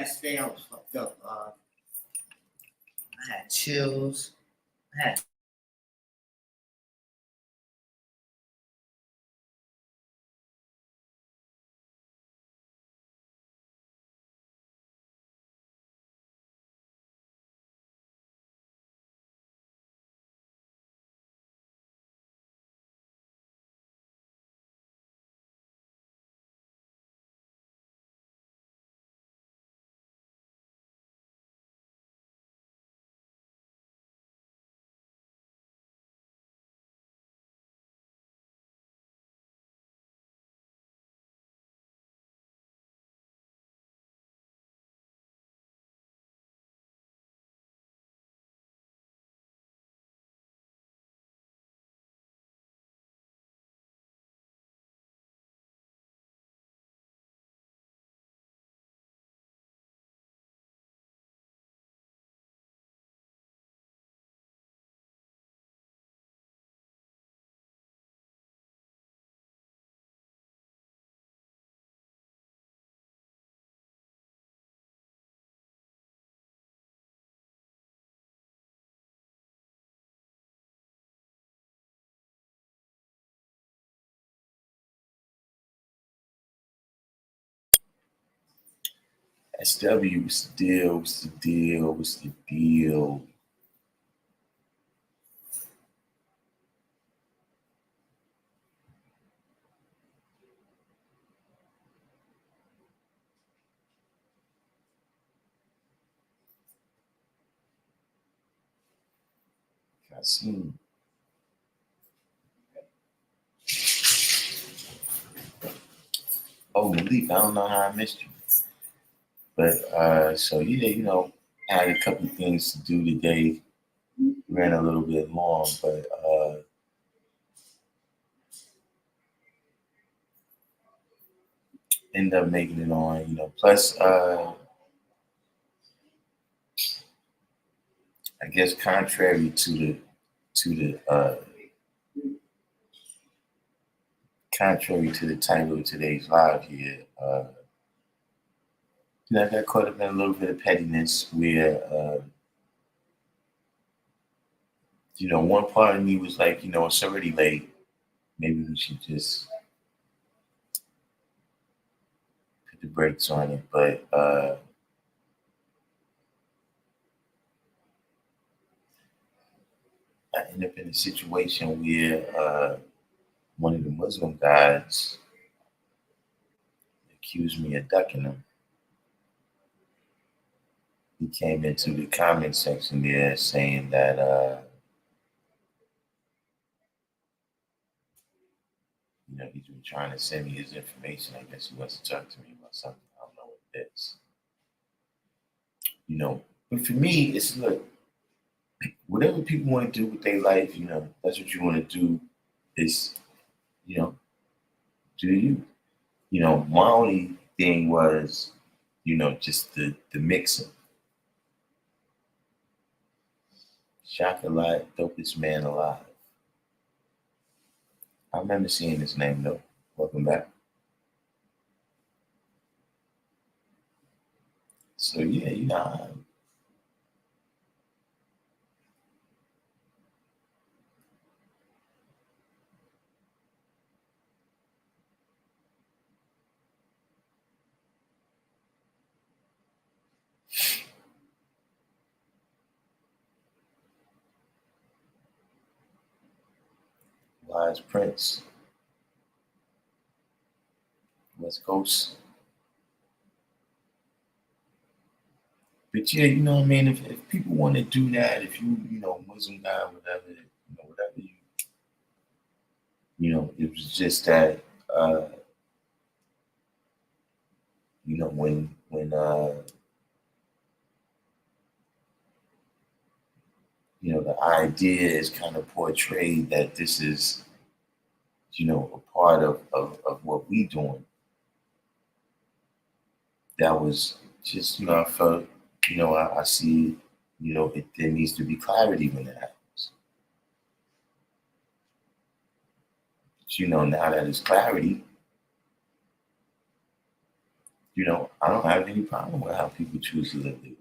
Yesterday I was fucked up. I had chills. I had SW, what's the deal? What's the deal? What's the deal? I seen. Oh, Malik, I don't know how I missed you. But so yeah, I had a couple of things to do today. Ran a little bit long, but ended up making it on. Plus, I guess contrary to the contrary to the title of today's live here, I got caught up in a little bit of pettiness where, one part of me was like, it's already late. Maybe we should just put the brakes on it. But I ended up in a situation where one of the Muslim guys accused me of ducking him. He came into the comment section there saying that he's been trying to send me his information. I guess he wants to talk to me about something. I don't know what it is. But for me, it's look, whatever people want to do with their life, that's what you want to do is, do you. My only thing was, just the mixing. Chocolate, dopest man alive. I remember seeing his name though. Welcome back. So yeah, Wise Prince, West Coast. But yeah, what I mean, if people want to do that, if Muslim guy, whatever, whatever it was just that, when the idea is kind of portrayed that this is, a part of what we doing. That was just, I felt, I see, there needs to be clarity when it happens. But, now that it's clarity, I don't have any problem with how people choose to live their life.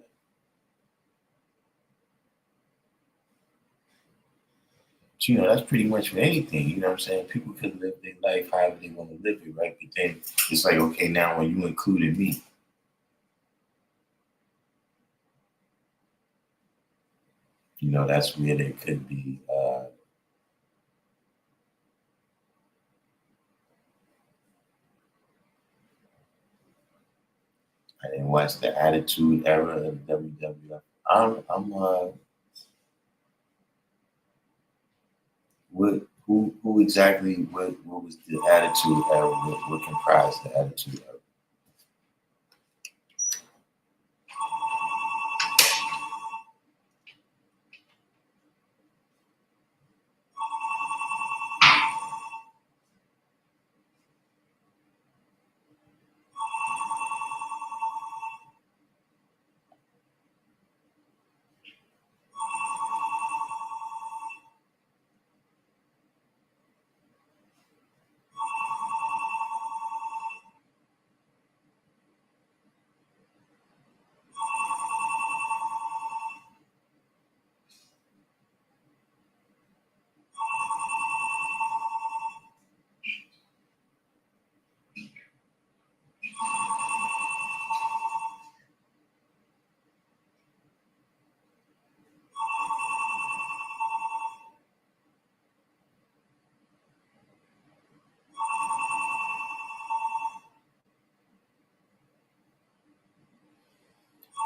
But, that's pretty much for anything. You know what I'm saying? People can live their life however they want to live it, right? But then it's like, okay, now when you included me, that's where there could be, I didn't watch the Attitude Era of WWF. Who exactly, what was the Attitude Era? What comprised the Attitude Era?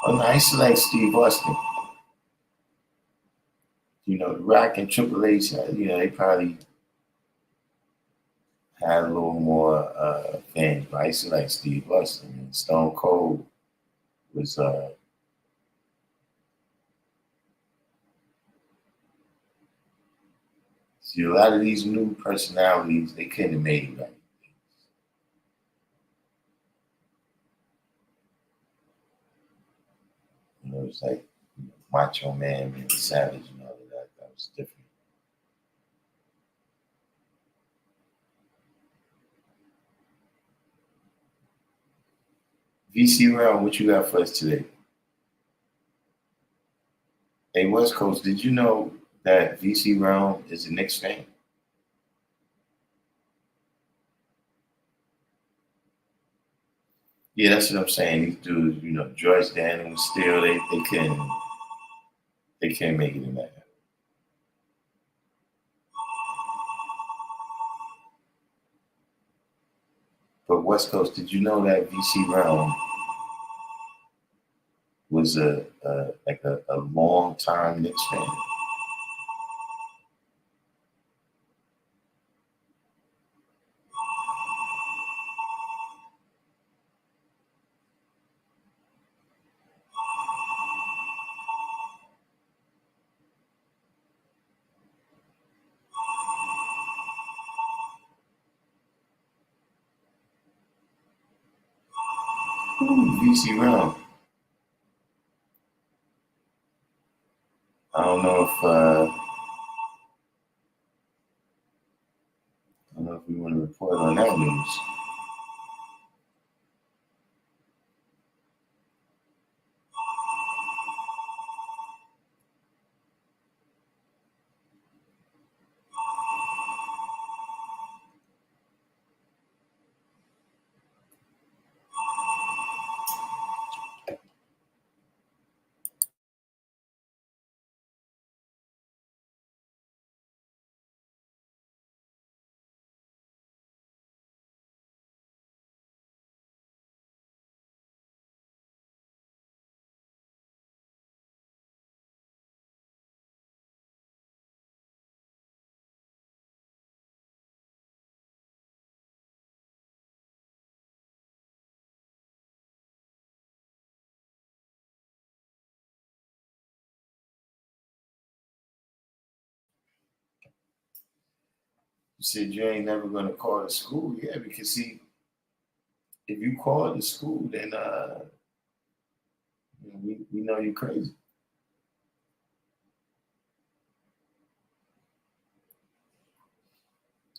Oh, no, I used to like Steve Austin. The Rock and Triple H, they probably had a little more fans, but I used to like Steve Austin. And Stone Cold was, see, a lot of these new personalities, they couldn't have made it right. It's like Macho Man and Savage and all of that. That was different. VC Realm, what you got for us today? Hey, West Coast, did you know that VC Realm is a Knicks fan? Yeah, that's what I'm saying. These dudes, George Daniels, still they can't make it in that. But West Coast, did you know that VC Realm was a long time Knicks fan? Ooh, VC Realm. I don't know if we want to report on that news. You said you ain't never gonna call the school, yeah, because see, if you call the school, then we know you're crazy.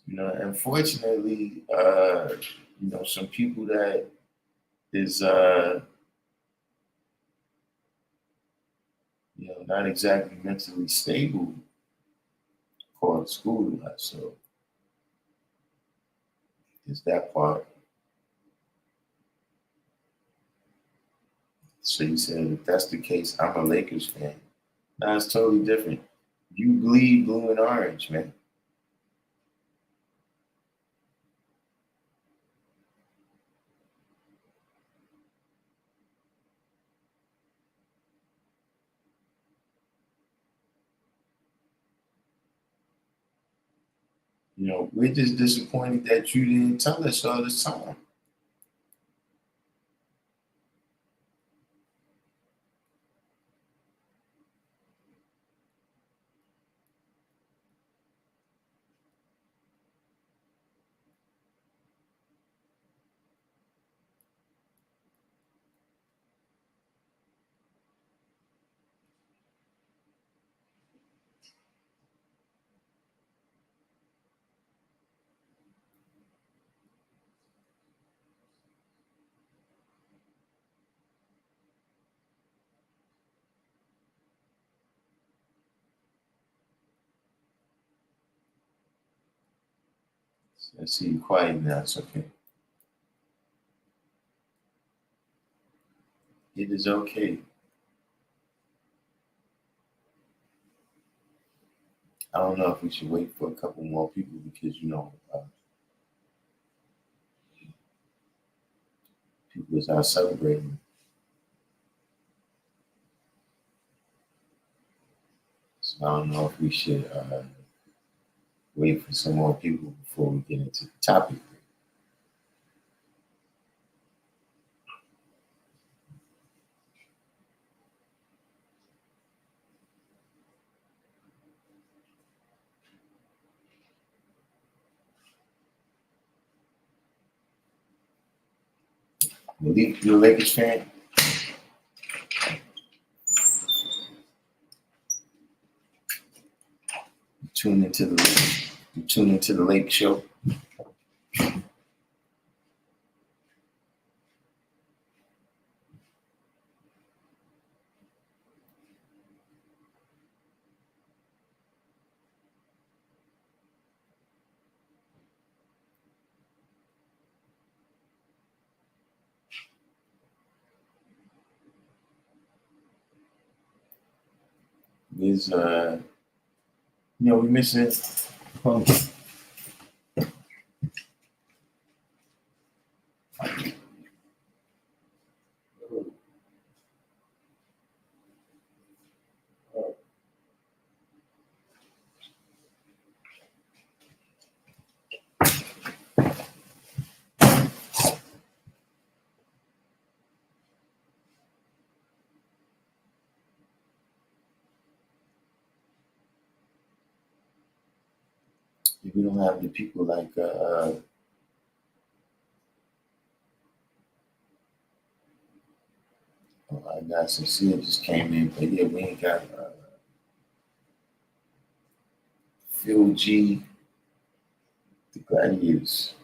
Unfortunately, some people that is not exactly mentally stable according to school. So there's that part. So you said if that's the case, I'm a Lakers fan. Nah, it's totally different. You bleed blue and orange, man. We're just disappointed that you didn't tell us all this time. I see you quiet now. It's okay. It is okay. I don't know if we should wait for a couple more people because people is out celebrating. So I don't know if we should wait for some more people before we get into the topic. Malik, you a Lakers fan? Tune into the Lake Show. Is we missing. Oh. If we don't have the people like I got Cecilia just came in, but yeah, we ain't got Phil G, the Gladiators.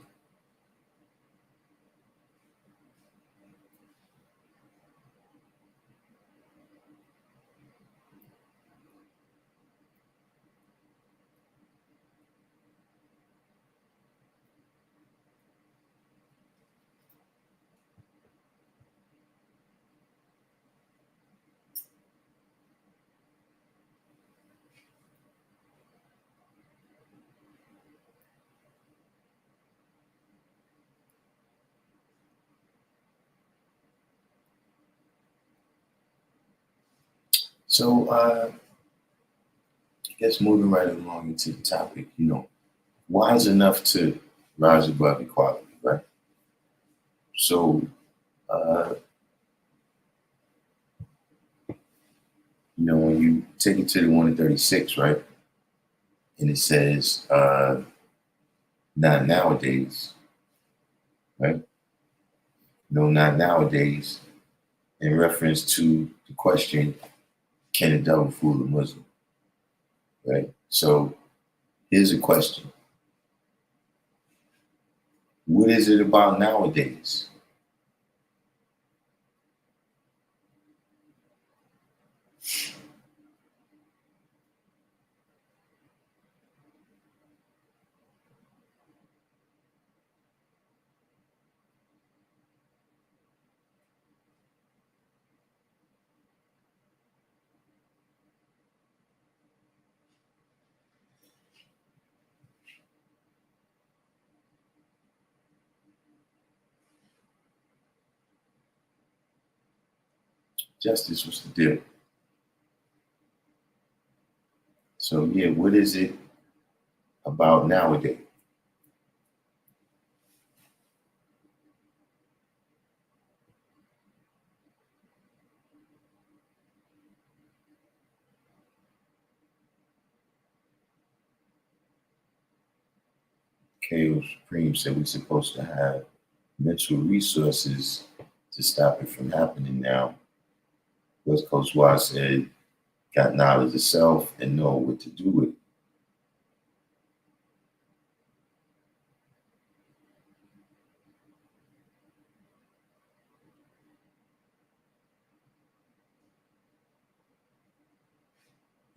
So I guess moving right along into the topic, wise enough to rise above equality, right? So uh, when you take it to the 136, right? And it says not nowadays, right? No, not nowadays, in reference to the question, can a devil fool a Muslim? Right? So here's a question. What is it about nowadays Justice, what's the deal? So yeah, what is it about nowadays? KO Supreme said we're supposed to have mental resources to stop it from happening now. West Coast Wise said, got knowledge of self and know what to do with it.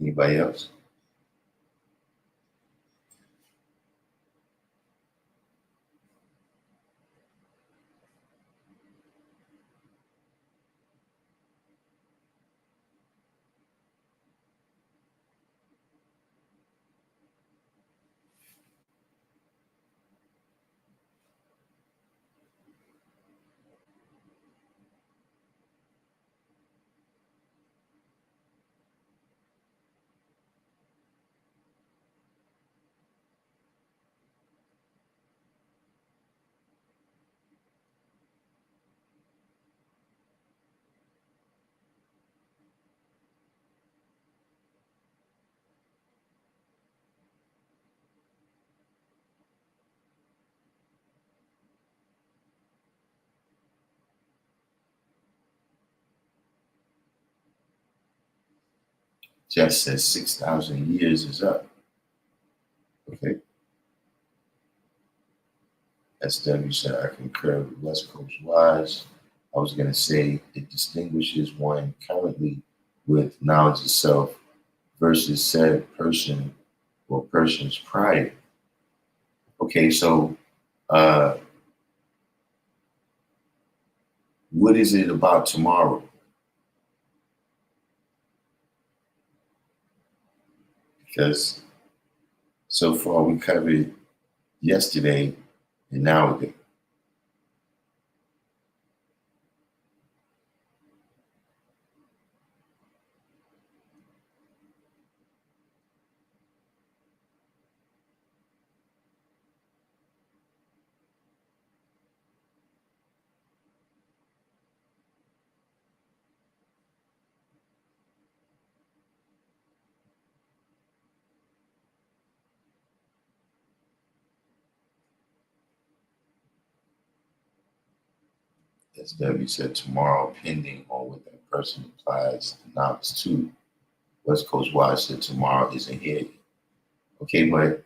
Anybody else? Jess says 6,000 years is up. Okay. SW said, I concur with West Coast Wise. I was going to say it distinguishes one currently with knowledge of self versus said person or persons prior. Okay, so uh, what is it about tomorrow? Because so far we covered yesterday and nowadays. As W said, tomorrow, pending on what that person applies the novice to. West Coast Wise said tomorrow isn't here yet. Okay, but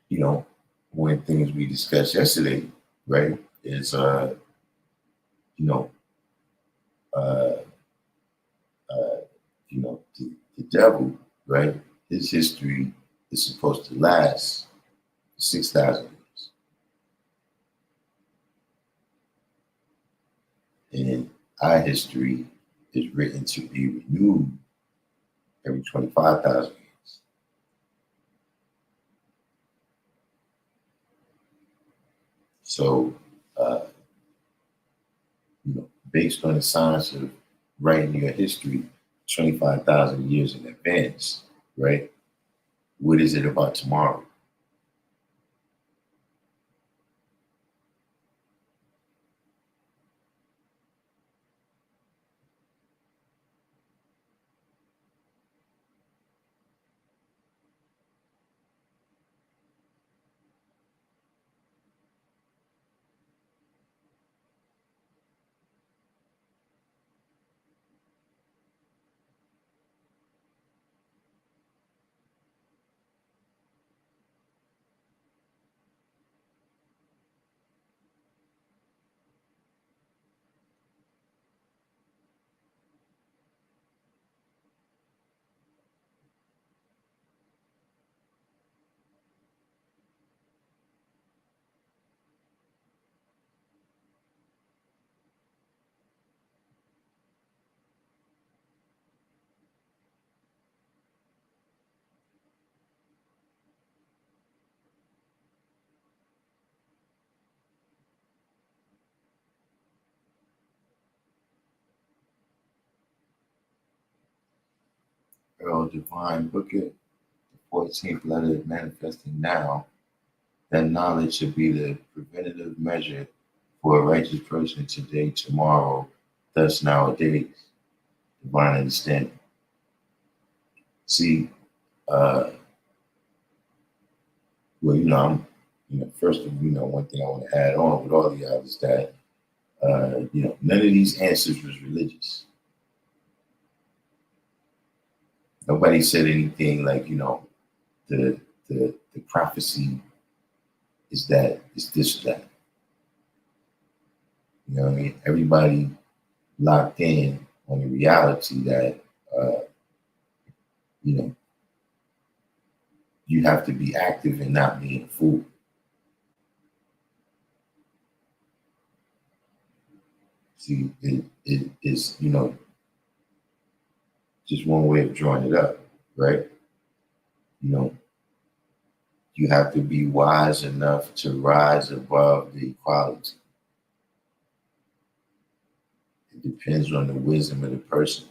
you know, one of the things we discussed yesterday, right, is you know, uh, uh, the devil, right? His history is supposed to last 6,000 years, and our history is written to be renewed every 25,000 years. So, uh, based on the science of writing your history 25,000 years in advance, right? What is it about tomorrow? Earl Divine Booker, the 14th letter manifesting now, that knowledge should be the preventative measure for a righteous person today, tomorrow, thus nowadays. Divine understanding. See, well, I'm, first of all, one thing I want to add on with all of y'all is that, none of these answers was religious. Nobody said anything like, the prophecy is that, is this or that. You know what I mean? Everybody locked in on the reality that, you have to be active and not being a fool. See, it is, just one way of drawing it up, right? You have to be wise enough to rise above the equality. It depends on the wisdom of the person,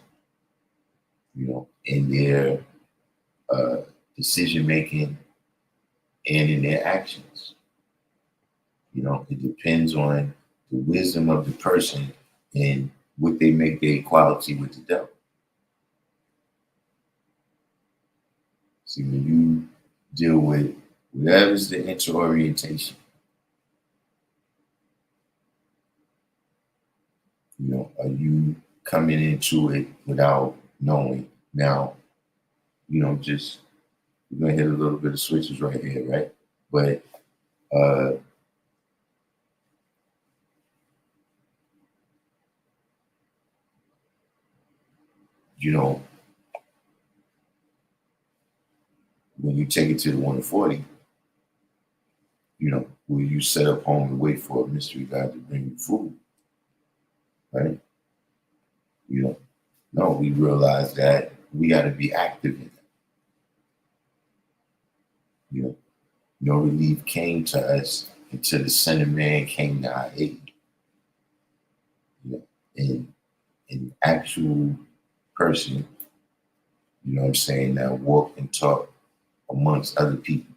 in their decision making and in their actions. It depends on the wisdom of the person and what they make their equality with the devil. See, when you deal with whatever's the interorientation, are you coming into it without knowing? Now, just we're gonna hit a little bit of switches right here, right? But when you take it to the 140, will you set up home and wait for a mystery God to bring you food? Right? No, we realize that we got to be active in it. No relief came to us until the Son of Man came to our aid. An actual person, that walked and talked amongst other people.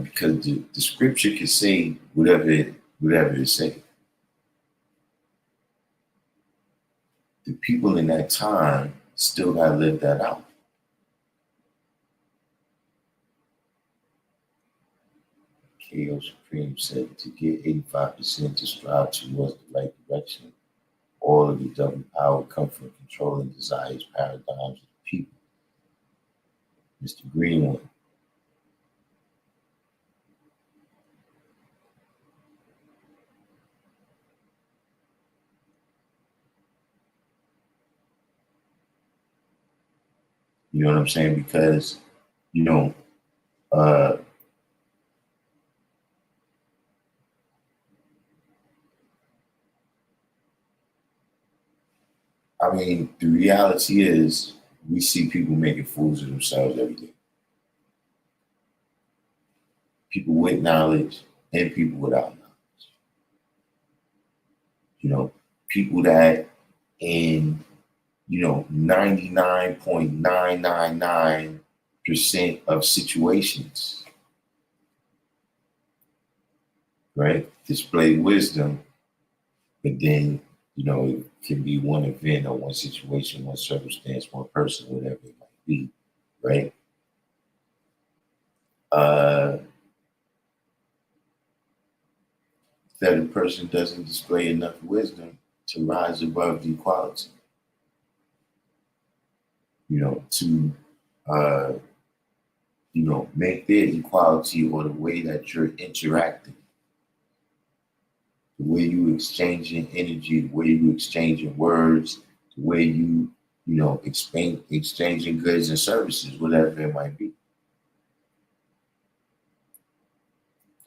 Because the scripture can say whatever it say. The people in that time still got to live that out. KO Supreme said to get 85% to strive towards the right direction. All of the double power come from controlling desires, paradigms of the people. Mr. Greenwood. You know what I'm saying? Because, the reality is we see people making fools of themselves every day. People with knowledge and people without knowledge. People that in, 99.999% of situations, right, display wisdom, but then, it can be one event or one situation, one circumstance, one person, whatever it might be, right? That a person doesn't display enough wisdom to rise above the equality, to, make their equality or the way that you're interacting, the way you exchanging energy, the way you exchanging words, the way you, exchanging goods and services, whatever it might be.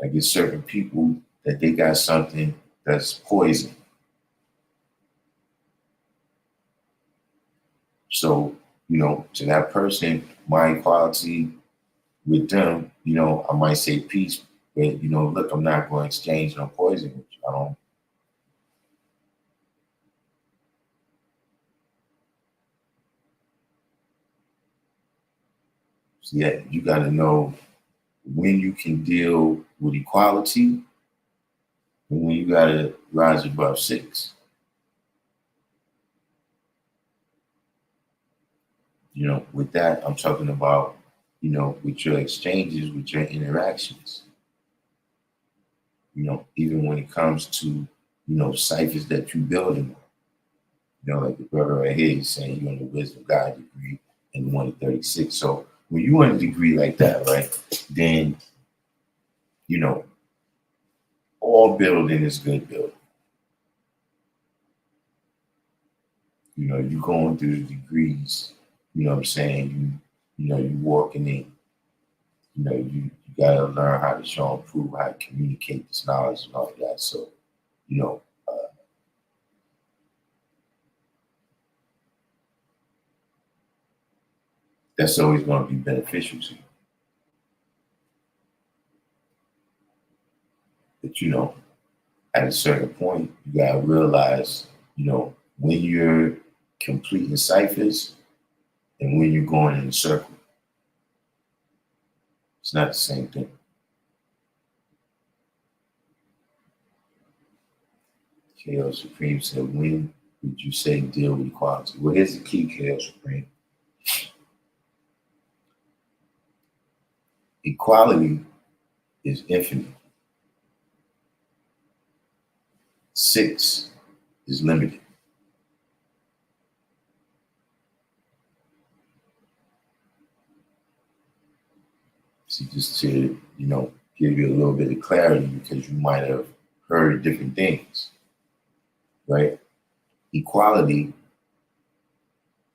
Like it's certain people that they got something that's poison. So, to that person, my equality with them, I might say peace, but look, I'm not going to exchange no poison with you. So yeah, you got to know when you can deal with equality and when you got to rise above 6. With that, I'm talking about, with your exchanges, with your interactions. Even when it comes to, ciphers that you building. Like the brother right here is saying you're on the wisdom God degree and 136. So when you want a degree like that, right, then, all building is good building. You going through the degrees, what I'm saying? You walking in, you gotta learn how to show and prove how to communicate this knowledge and all of that. So, you know, that's always going to be beneficial to you. But at a certain point, you gotta realize, when you're completing ciphers and when you're going in a circle. It's not the same thing. KO Supreme said, when would you say deal with equality? Well, here's the key, KO Supreme. Equality is infinite. 6 is limited. So just to, give you a little bit of clarity because you might have heard different things, right? Equality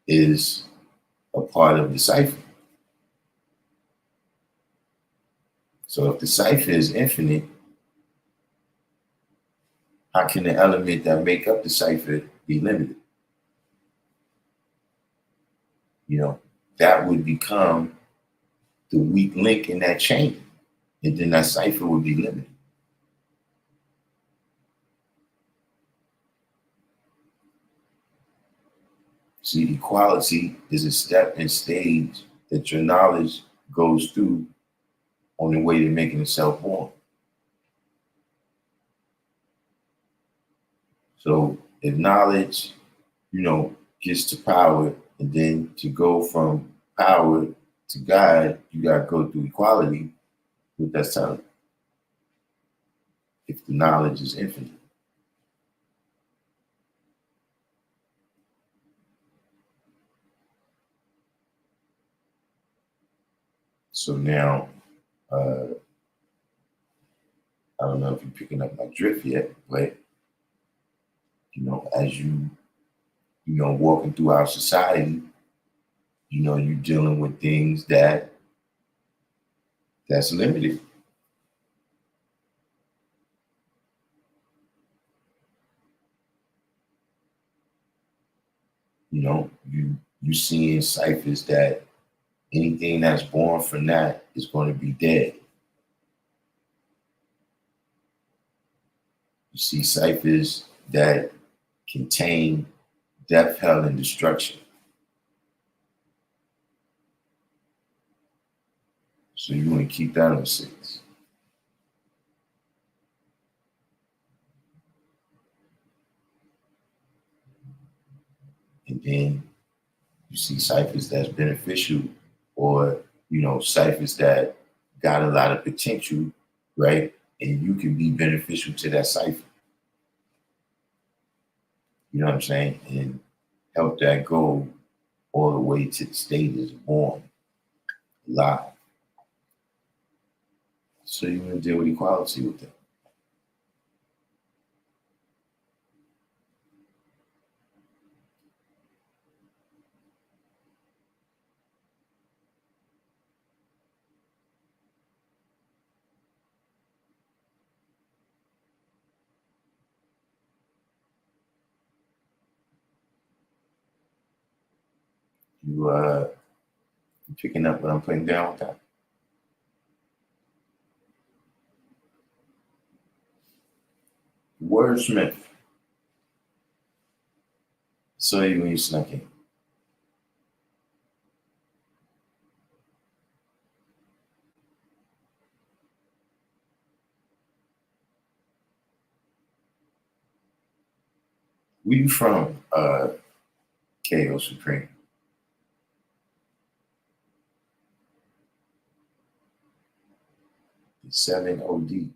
is a part of the cipher. So if the cipher is infinite, how can the element that make up the cipher be limited? That would become the weak link in that chain, and then that cipher would be limited. See, equality is a step and stage that your knowledge goes through on the way to making itself born. So if knowledge, gets to power, and then to go from power to God, you got to go through equality with that telling. If the knowledge is infinite. So now, I don't know if you're picking up my drift yet, but, as you, walking through our society, you're dealing with things that's limited. You seeing ciphers that anything that's born from that is going to be dead. You see ciphers that contain death, hell, and destruction. So you want to keep that on 6. And then you see ciphers that's beneficial, or, ciphers that got a lot of potential, right? And you can be beneficial to that cipher. You know what I'm saying? And help that go all the way to the state is born live. So you want to deal with equality with that. You picking up what I'm putting down with that? Wordsmith. Saw you when you snuck in. Where you from, KO Supreme? The 7 OD.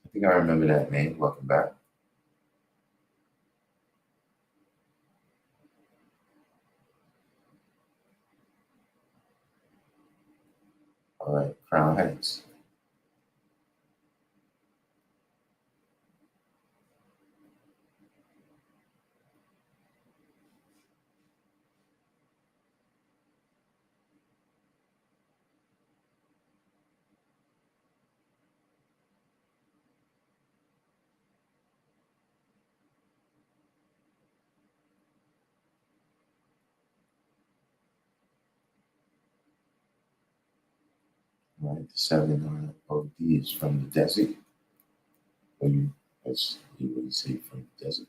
I think I remember that name. Welcome back. All right, Crown Heights. All right, the 7 OD is from the desert. Or you, as you would say, from the desert.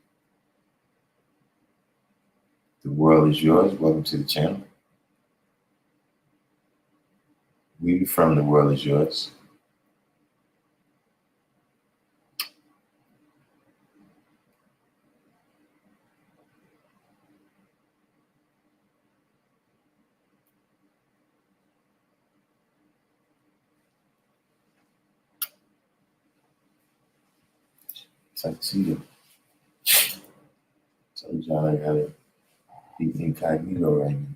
The world is yours. Welcome to the channel. Where you from? The world is yours. Tuxedo. Told y'all I gotta be incognito right now.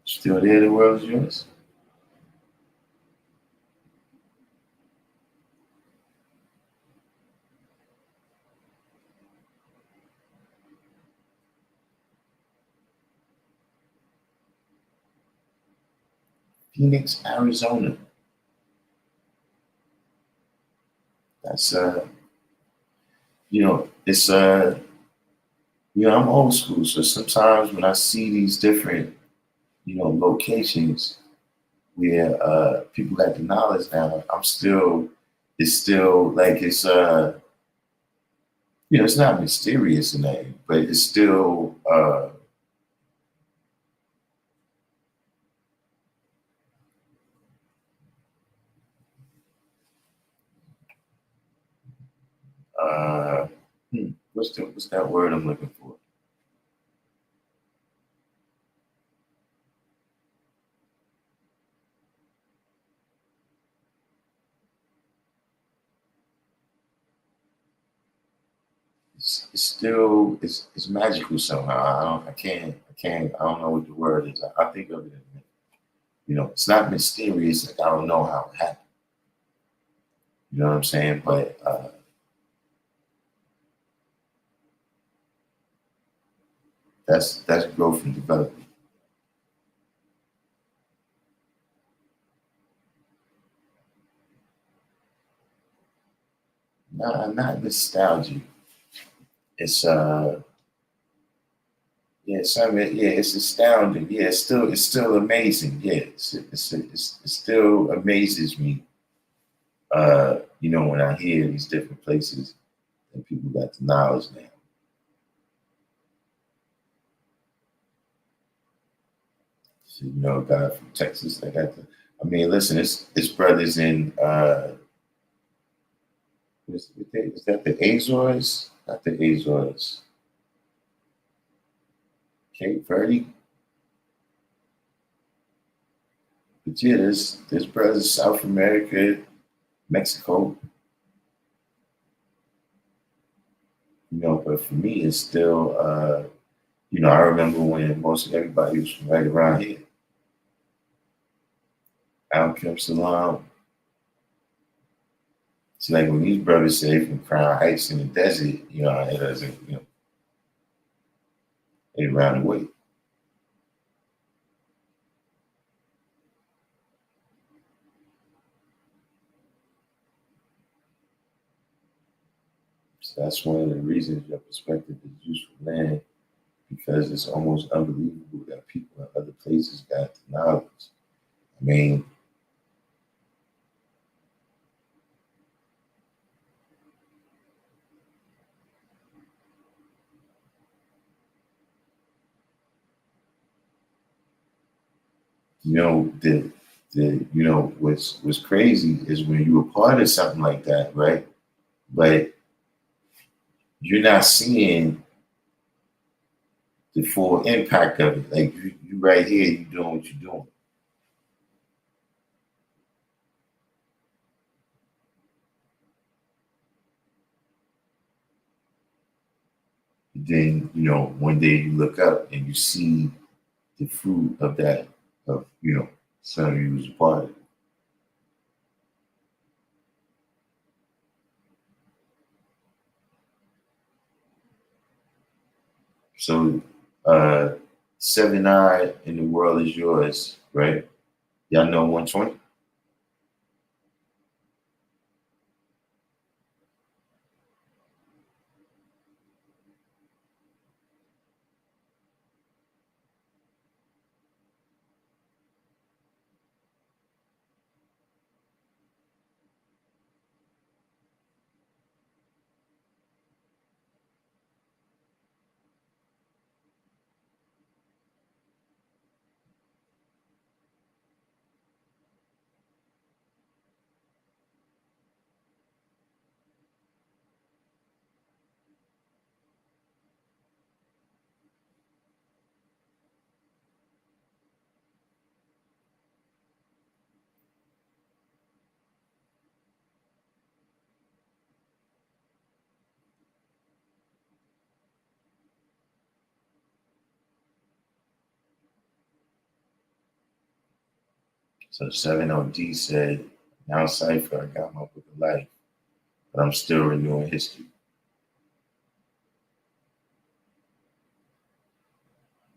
Still there? The world is yours. Phoenix, Arizona. That's it's I'm old school, so sometimes when I see these different, locations where people got the knowledge now, it's still like it's not mysterious in that, but it's still uh what's that word I'm looking for? It's magical somehow. I don't know what the word is. I think of it in a minute. It's not mysterious. Like I don't know how it happened. You know what I'm saying? But that's growth and development. Not nostalgia. It's it's astounding. Yeah, it's still amazing. Yeah, it still amazes me. When I hear these different places and people got the knowledge now. So, a guy from Texas that got the. I mean, listen, it's brothers in is that the Azores? Not the Azores. Cape Verde. But yeah, there's brothers South America, Mexico. But for me, it's still I remember when most of everybody was from right around here. Darkim Salam. It's like when these brothers say from Crown Heights in the desert, it doesn't, they around the way. So that's one of the reasons your perspective is useful, man, because it's almost unbelievable that people in other places got the knowledge. I mean, What's crazy is when you were part of something like that, right? But you're not seeing the full impact of it. Like you right here, you doing what you're doing. Then, one day you look up and you see the fruit of that, of, something you was a part of. So, 7 eye in the world is yours, right? Y'all know 120? So 7OD said, now Cypher, I got my book of life, but I'm still renewing history.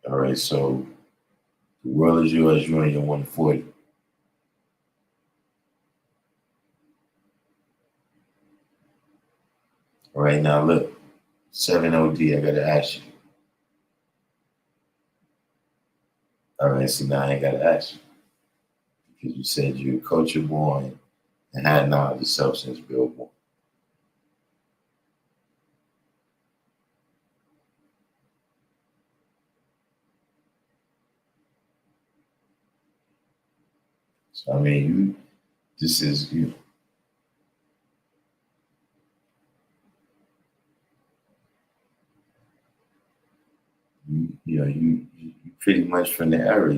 All right, so the world is yours, you're in your 140. All right, now look, 7OD, I gotta ask you. All right, see, now I ain't gotta ask you. Because you said you're a culture born and had knowledge of substance built born. So I mean, this is you pretty much from the era.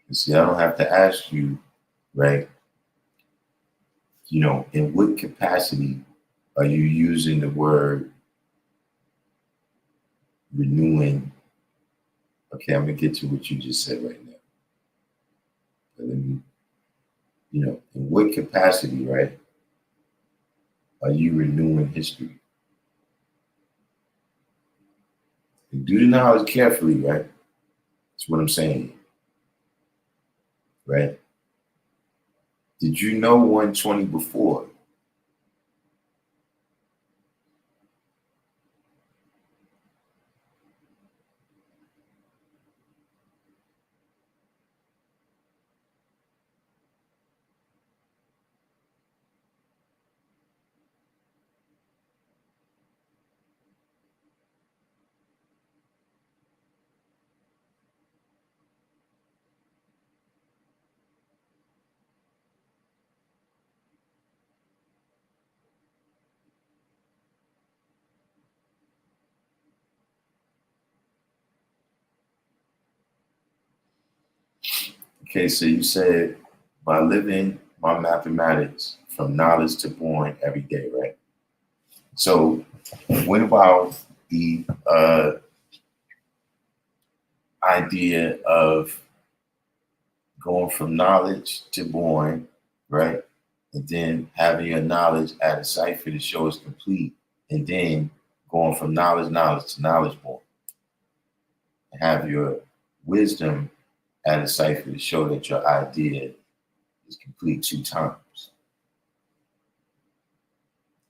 You see, I don't have to ask you, right? In what capacity are you using the word renewing? Okay, I'm gonna get to what you just said right now. But let me, in what capacity, right, are you renewing history? And do the knowledge carefully, right? That's what I'm saying, right? Did you know 120 before? Okay, so you said by living my mathematics from knowledge to born every day, right? So what about the idea of going from knowledge to born, right? And then having your knowledge at a cipher to show it's complete, and then going from knowledge to knowledge born, and have your wisdom at a cipher to show that your idea is complete 2 times.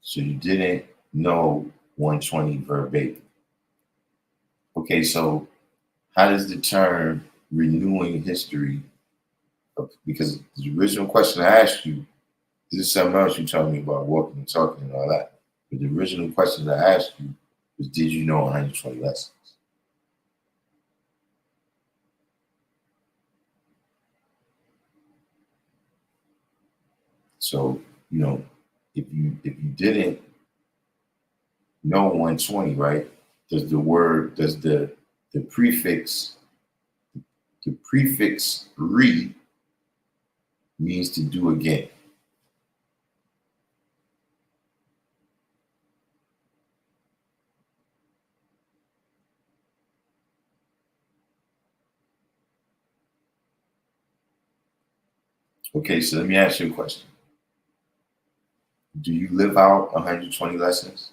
So you didn't know 120 verbatim. Okay, so how does the term renewing history, because the original question I asked you, this is something else you told me about walking and talking and all that. But the original question that I asked you was, did you know 120 lessons? So, if you didn't know 120, right? Does the prefix re means to do again. Okay, so let me ask you a question. Do you live out 120 lessons?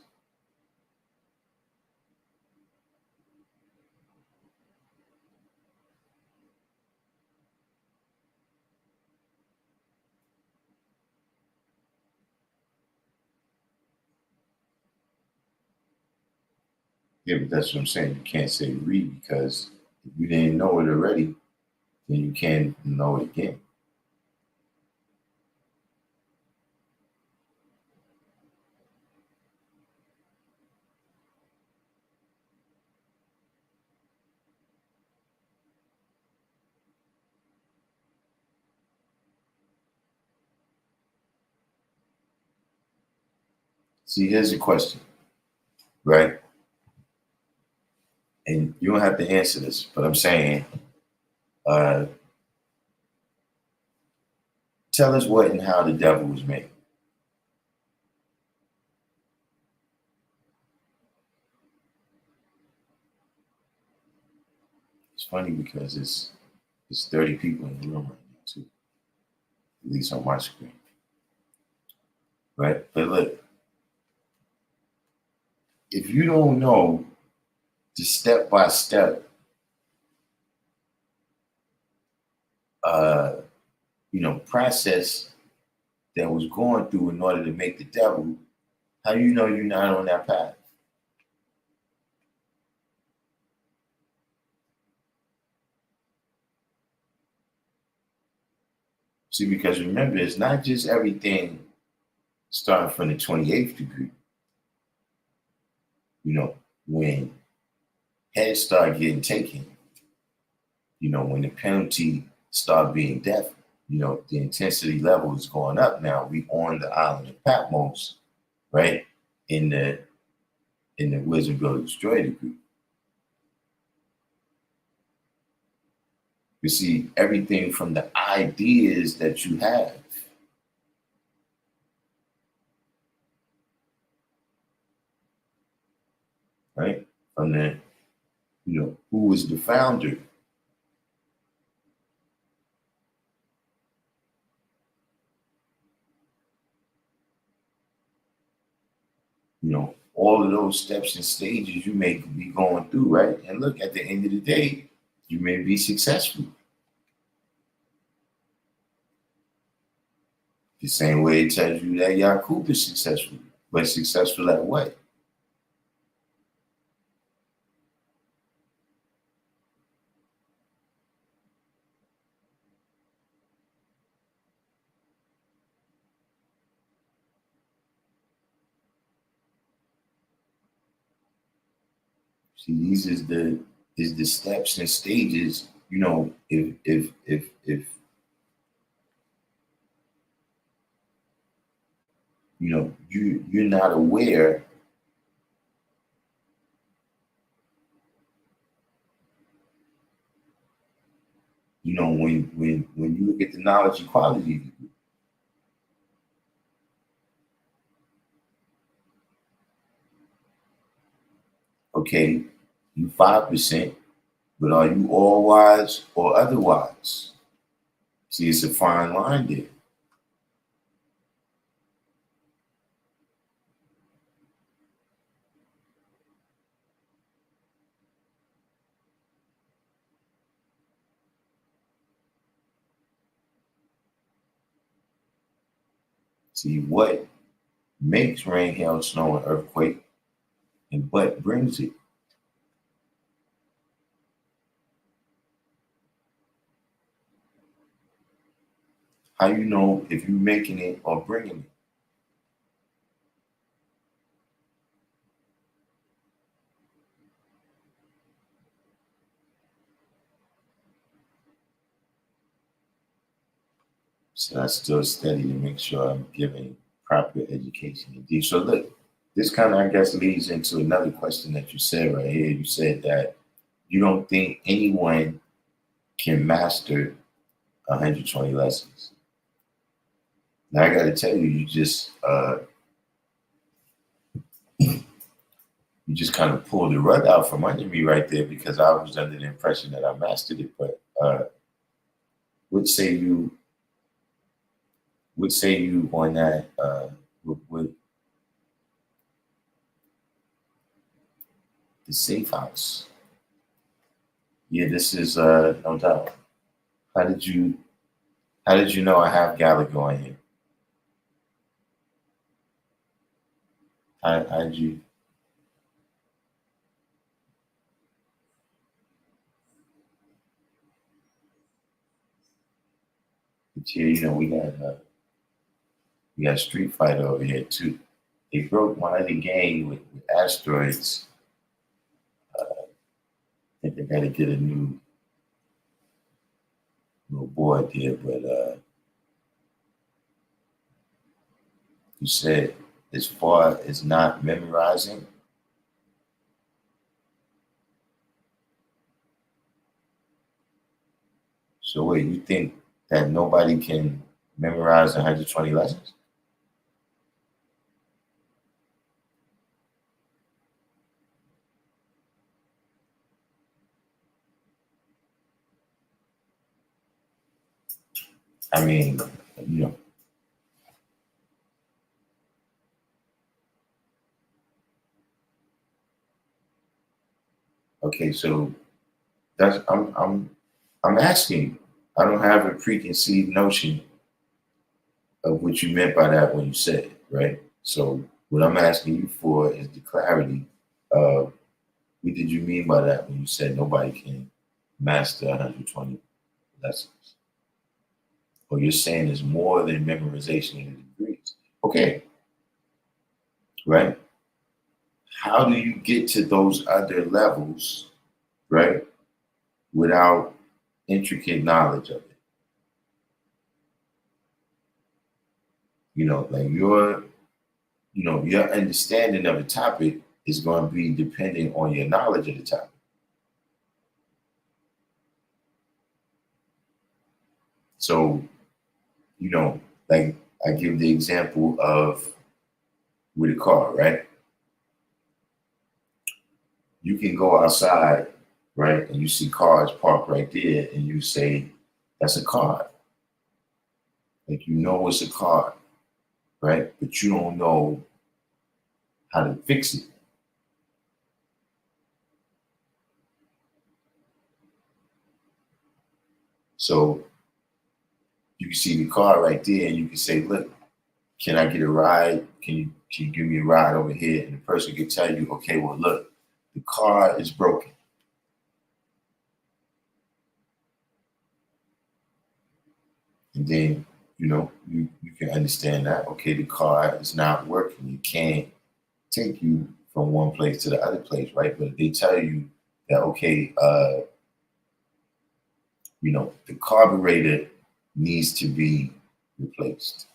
Yeah, but that's what I'm saying. You can't say read because if you didn't know it already, then you can't know it again. See, here's the question, right? And you don't have to answer this, but I'm saying, uh, tell us what and how the devil was made. It's funny because it's 30 people in the room right now too, at least on my screen, right? But look, if you don't know the step-by-step, uh, process that was going through in order to make the devil, how do you know you're not on that path? See, because remember, it's not just everything starting from the 28th degree. When heads start getting taken, when the penalty start being death, the intensity level is going up now. We on the island of Patmos, right? In the Wisdom Build Destroy degree. You see, everything from the ideas that you have, right? From the, who was the founder? All of those steps and stages you may be going through, right? And look, at the end of the day, you may be successful. The same way it tells you that Yakub is successful, but successful at what? See, these is the steps and stages. If you're not aware, when you look at the knowledge equality, okay, you 5%, but are you all wise or otherwise? See, it's a fine line there. See, what makes rain, hail, snow, and earthquake, and what brings it? How you know if you're making it or bringing it? So I still study to make sure I'm giving proper education indeed. So look, this kind of I guess leads into another question that you said right here. You said that you don't think anyone can master 120 lessons. Now I got to tell you, you just kind of pulled the rug out from under me right there because I was under the impression that I mastered it. But what say you? What say you on that? With the safe house? Yeah, this is no doubt. How did you? How did you know I have Gallagher on here? How did you? But here, we got Street Fighter over here too. They broke one of the game with asteroids. I think they got to get a new little board there. But you said as far as not memorizing. So wait, you think that nobody can memorize 120 lessons? I mean, you know, okay, so that's I'm asking you. I don't have a preconceived notion of what you meant by that when you said it, right? So what I'm asking you for is the clarity of what did you mean by that when you said nobody can master 120 lessons? Or you're saying it's more than memorization in the degrees. Okay, right? How do you get to those other levels, right, without intricate knowledge of it? Like your understanding of the topic is going to be dependent on your knowledge of the topic. So, like I give the example of with a car, right? You can go outside, right, and you see cars parked right there, and you say, that's a car. Like you know it's a car, right? But you don't know how to fix it. So you can see the car right there, and you can say, look, can I get a ride? Can you give me a ride over here? And the person can tell you, okay, well, look, the car is broken. And then, you can understand that, okay, the car is not working. It can't take you from one place to the other place, right? But they tell you that, okay, the carburetor needs to be replaced.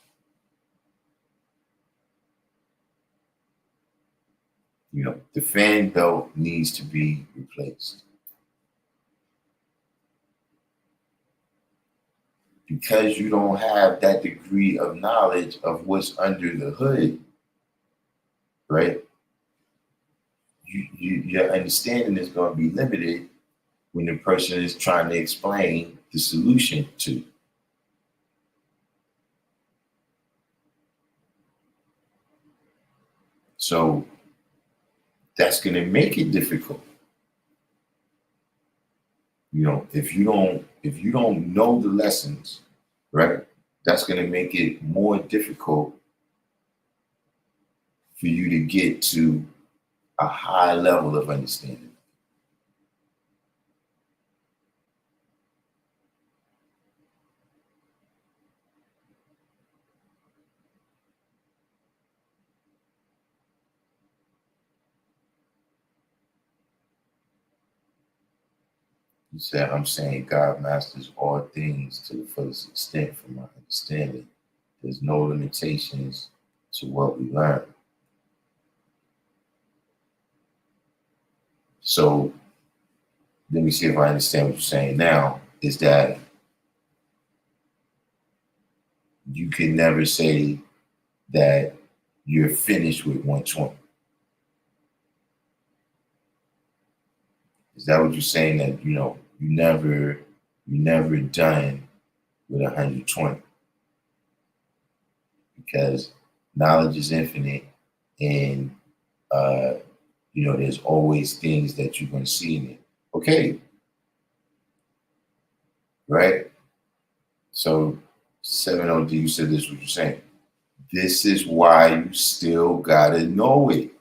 The fan belt needs to be replaced. Because you don't have that degree of knowledge of what's under the hood, right? Your understanding is going to be limited when the person is trying to explain the solution to. So that's going to make it difficult. If you don't know the lessons, right? That's going to make it more difficult for you to get to a high level of understanding. You said, I'm saying God masters all things to the fullest extent from my understanding. There's no limitations to what we learn. So let me see if I understand what you're saying now, is that you can never say that you're finished with 120. Is that what you're saying? That you never done with 120? Because knowledge is infinite, and there's always things that you're going to see in it. Okay, right? So 7OD, you said this is what you're saying. This is why you still gotta know it.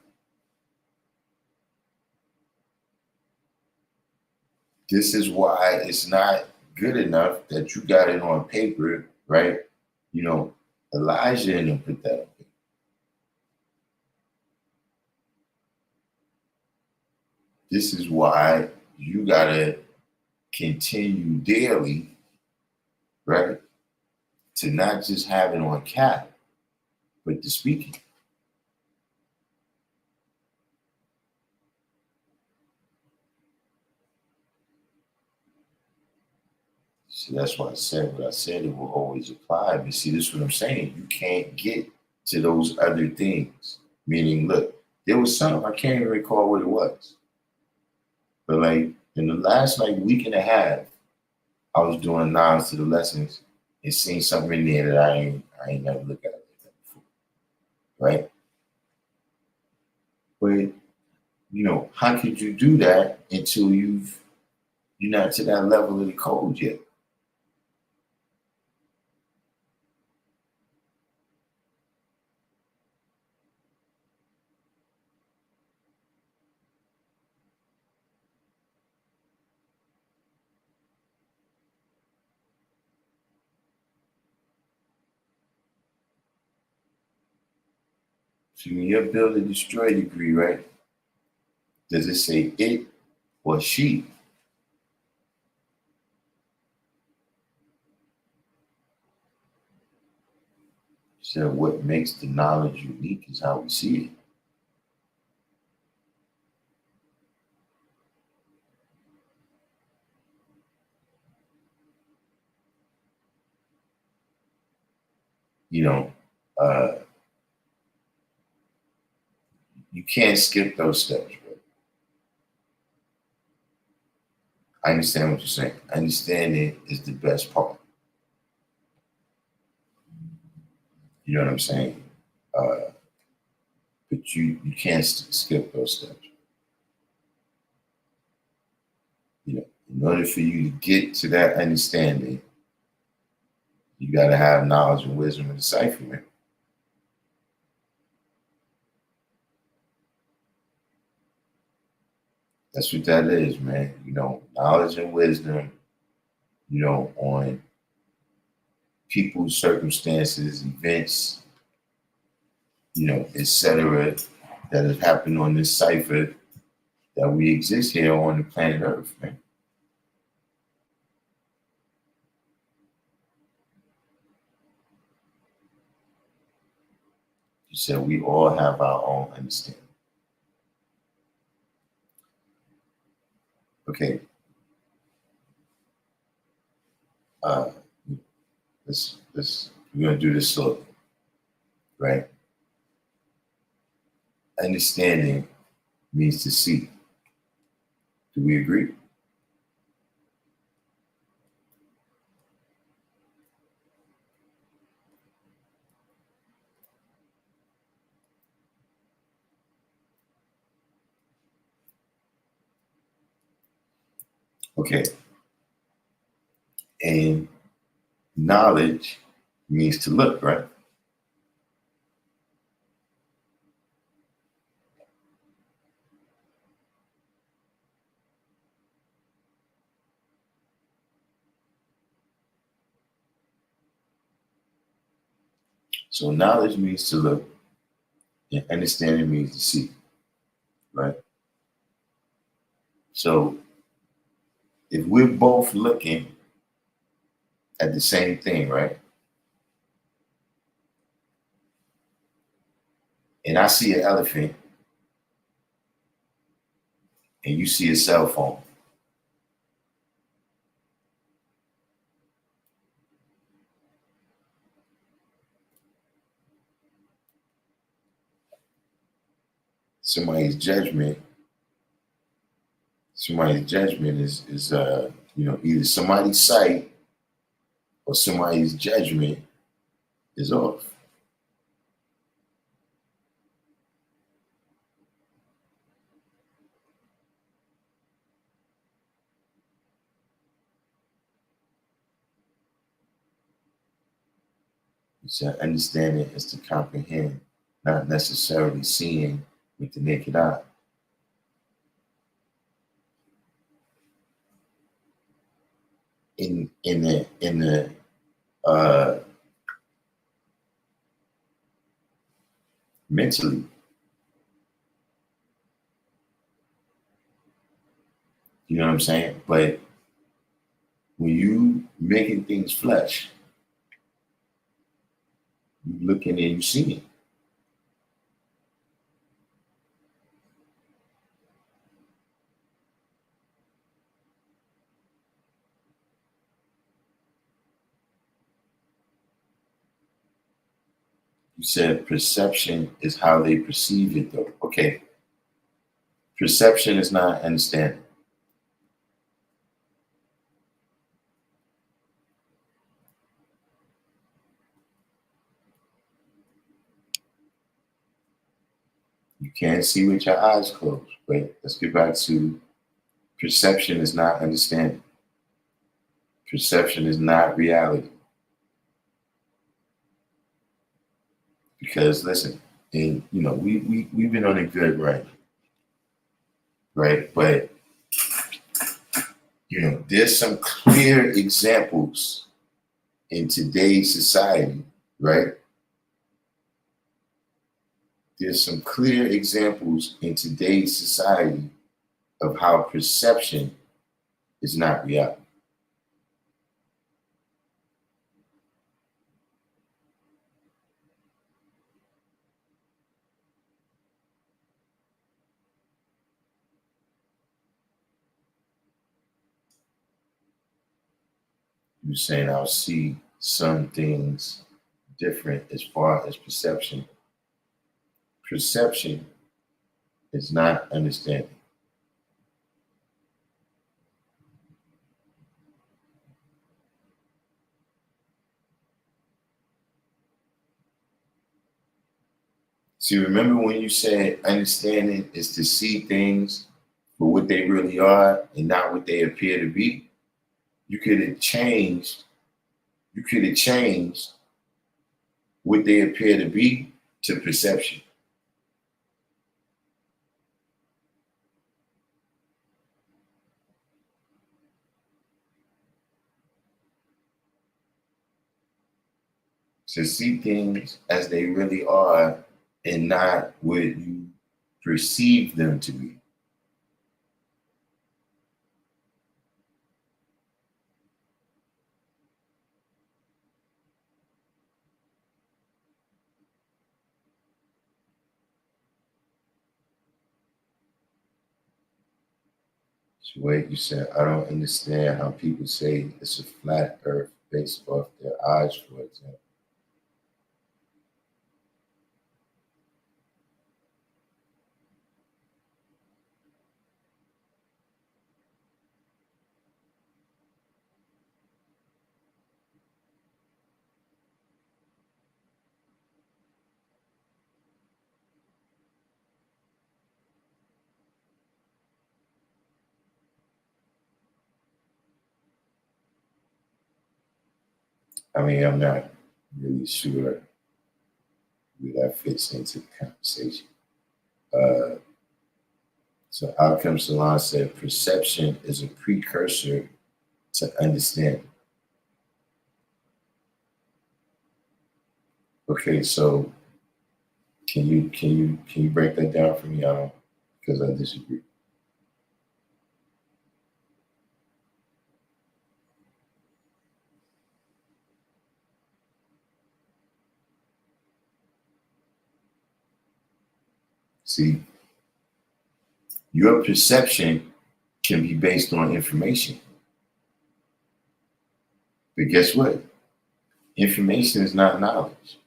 This is why it's not good enough that you got it on paper, right? Elijah didn't put that up. This is why you gotta continue daily, right? To not just have it on cap, but to speak it. So that's why I said what I said, it will always apply. But see, this is what I'm saying. You can't get to those other things. Meaning, look, there was something, I can't even recall what it was. But like in the last week and a half, I was doing nods to the lessons and seeing something in there that I ain't never looked at like that before. Right? But how could you do that until you're not to that level of the code yet? So when your build and destroy degree, right? Does it say it or she? So what makes the knowledge unique is how we see it. Uh, you can't skip those steps, bro. I understand what you're saying. Understanding is the best part. You know what I'm saying? But you can't skip those steps. In order for you to get to that understanding, you got to have knowledge and wisdom and decipherment. That's what that is, man. Knowledge and wisdom, on people's circumstances, events, etc., that have happened on this cipher that we exist here on the planet Earth, man. You said we all have our own understanding. Okay. We're gonna do this slowly, right? Understanding means to see. Do we agree? Okay. And knowledge means to look, right? So knowledge means to look, and understanding means to see, right? So if we're both looking at the same thing, right? And I see an elephant and you see a cell phone. Somebody's judgment is either somebody's sight or somebody's judgment is off. You said understanding is to comprehend, not necessarily seeing with the naked eye. In the mentally, you know what I'm saying? But when you making things flesh, you looking and you seeing. You said perception is how they perceive it, though. Okay, perception is not understanding. You can't see with your eyes closed. But let's get back to perception is not understanding. Perception is not reality. Because listen, and we've been on a good run, right? But there's some clear examples in today's society, right? There's some clear examples in today's society of how perception is not reality. You're saying I'll see some things different as far as perception. Perception is not understanding. See, remember when you said understanding is to see things for what they really are and not what they appear to be? You could have changed what they appear to be to perception. To see things as they really are and not what you perceive them to be. So wait, you said, I don't understand how people say it's a flat earth based off their eyes, for example. I mean, I'm not really sure where that fits into the conversation. So Outcome Salon said perception is a precursor to understanding. Okay, so can you break that down for me? I don't, because I disagree. See, your perception can be based on information. But guess what? Information is not knowledge.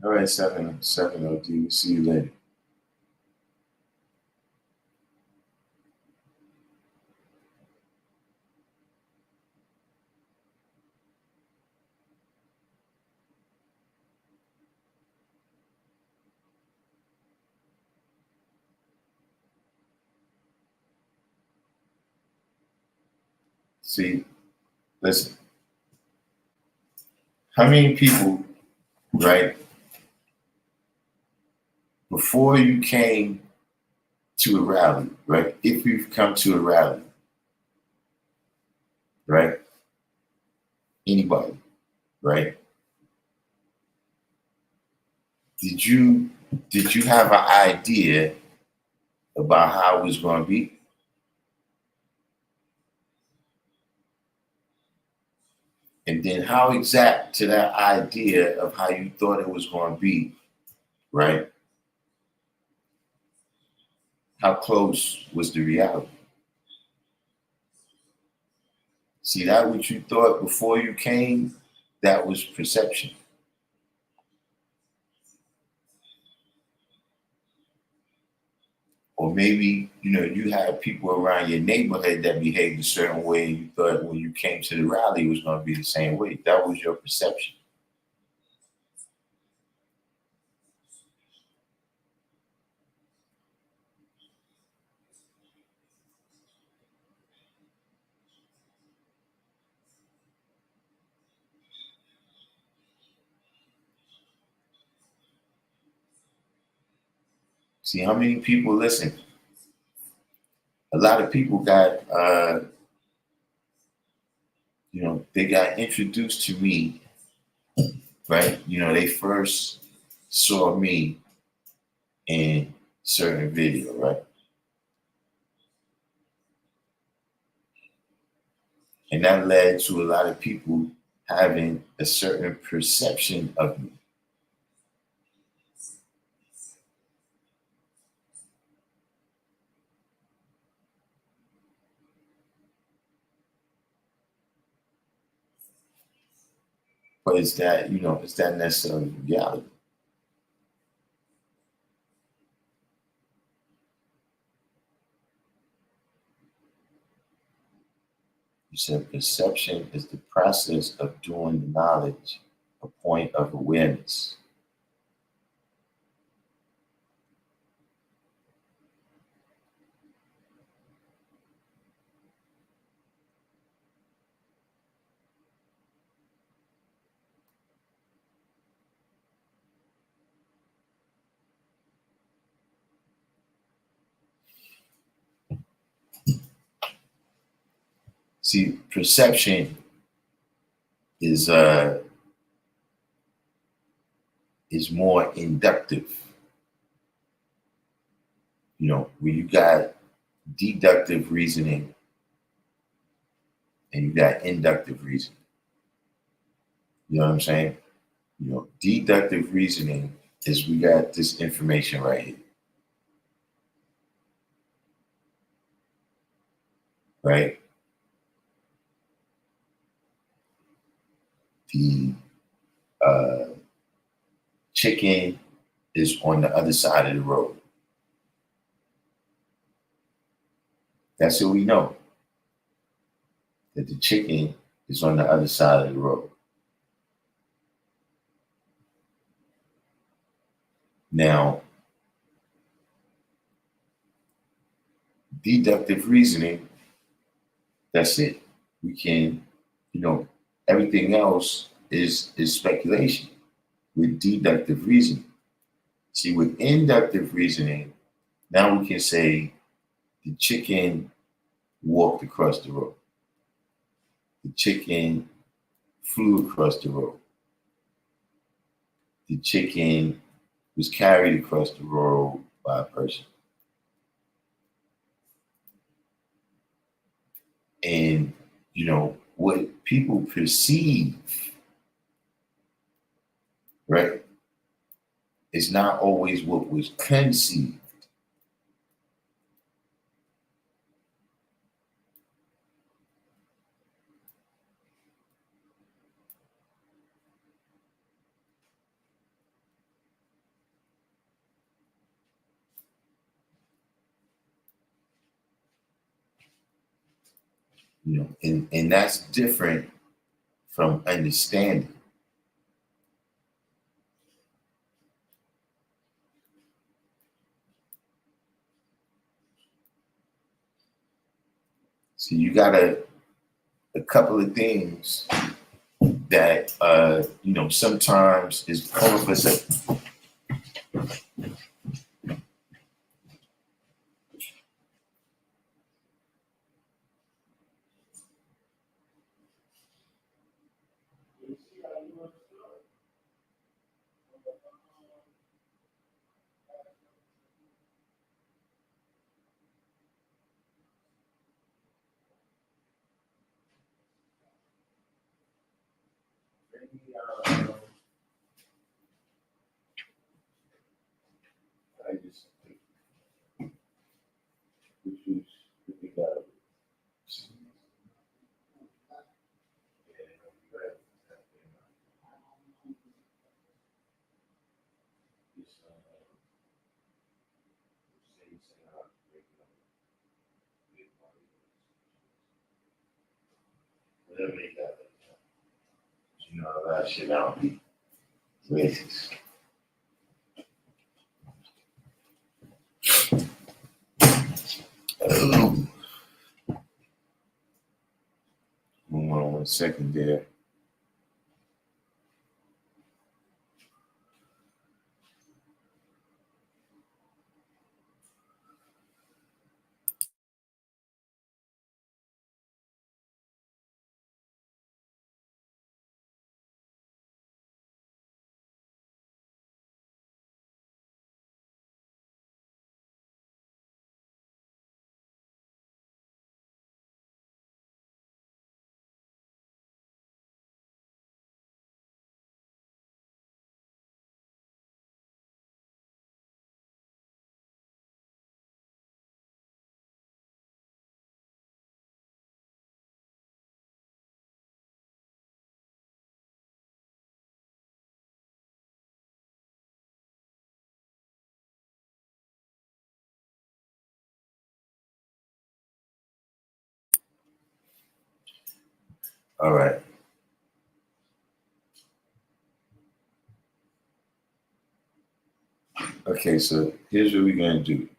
All right, 7 OD. See you later. See, listen. How many people, right, before you came to a rally, right? If you've come to a rally, right? Anybody, right? Did you have an idea about how it was going to be? And then how exact to that idea of how you thought it was going to be, right? How close was the reality? See, that what you thought before you came, that was perception. Or maybe, you had people around your neighborhood that behaved a certain way, and you thought when you came to the rally, it was going to be the same way. That was your perception. See, how many people listen? A lot of people got, they got introduced to me, right? They first saw me in certain video, right? And that led to a lot of people having a certain perception of me. But is that necessarily reality? You said perception is the process of doing the knowledge a point of awareness. See, perception is more inductive. Where you got deductive reasoning and you got inductive reasoning. You know what I'm saying? Deductive reasoning is we got this information right here, right? The uh, chicken is on the other side of the road. That's what we know. That the chicken is on the other side of the road. Now, deductive reasoning, that's it. We can, everything else is speculation with deductive reasoning. See, with inductive reasoning, now we can say the chicken walked across the road. The chicken flew across the road. The chicken was carried across the road by a person. And, what people perceive, right, is not always what was conceived. And that's different from understanding. So you got a couple of things that sometimes is come up as a I just which is we got whatever they got. A lot of shit out be racist. Oh. Hold on 1 second there. All right. Okay, so here's what we're going to do.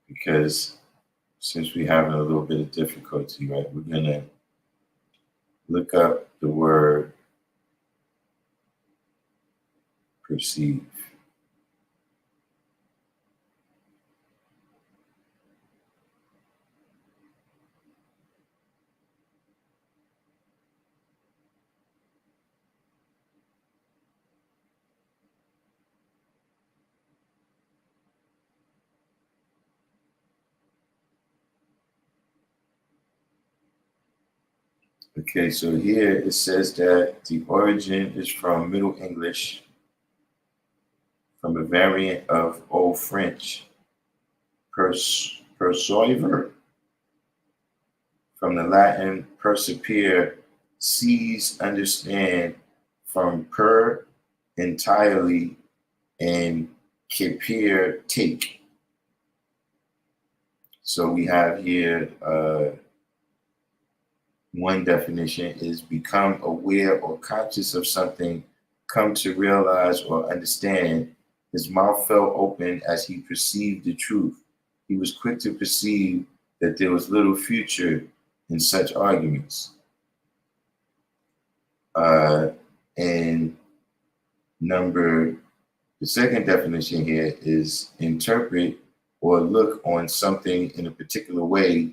Because since we're having a little bit of difficulty, right, we're going to look up the word perceive. Okay, so here it says that the origin is from Middle English, from a variant of Old French, persuaver, from the Latin persevere, seize, understand, from per, entirely, and capere, take. So we have here one definition is become aware or conscious of something, come to realize or understand. His mouth fell open as he perceived the truth. He was quick to perceive that there was little future in such arguments. And the second definition here is interpret or look on something in a particular way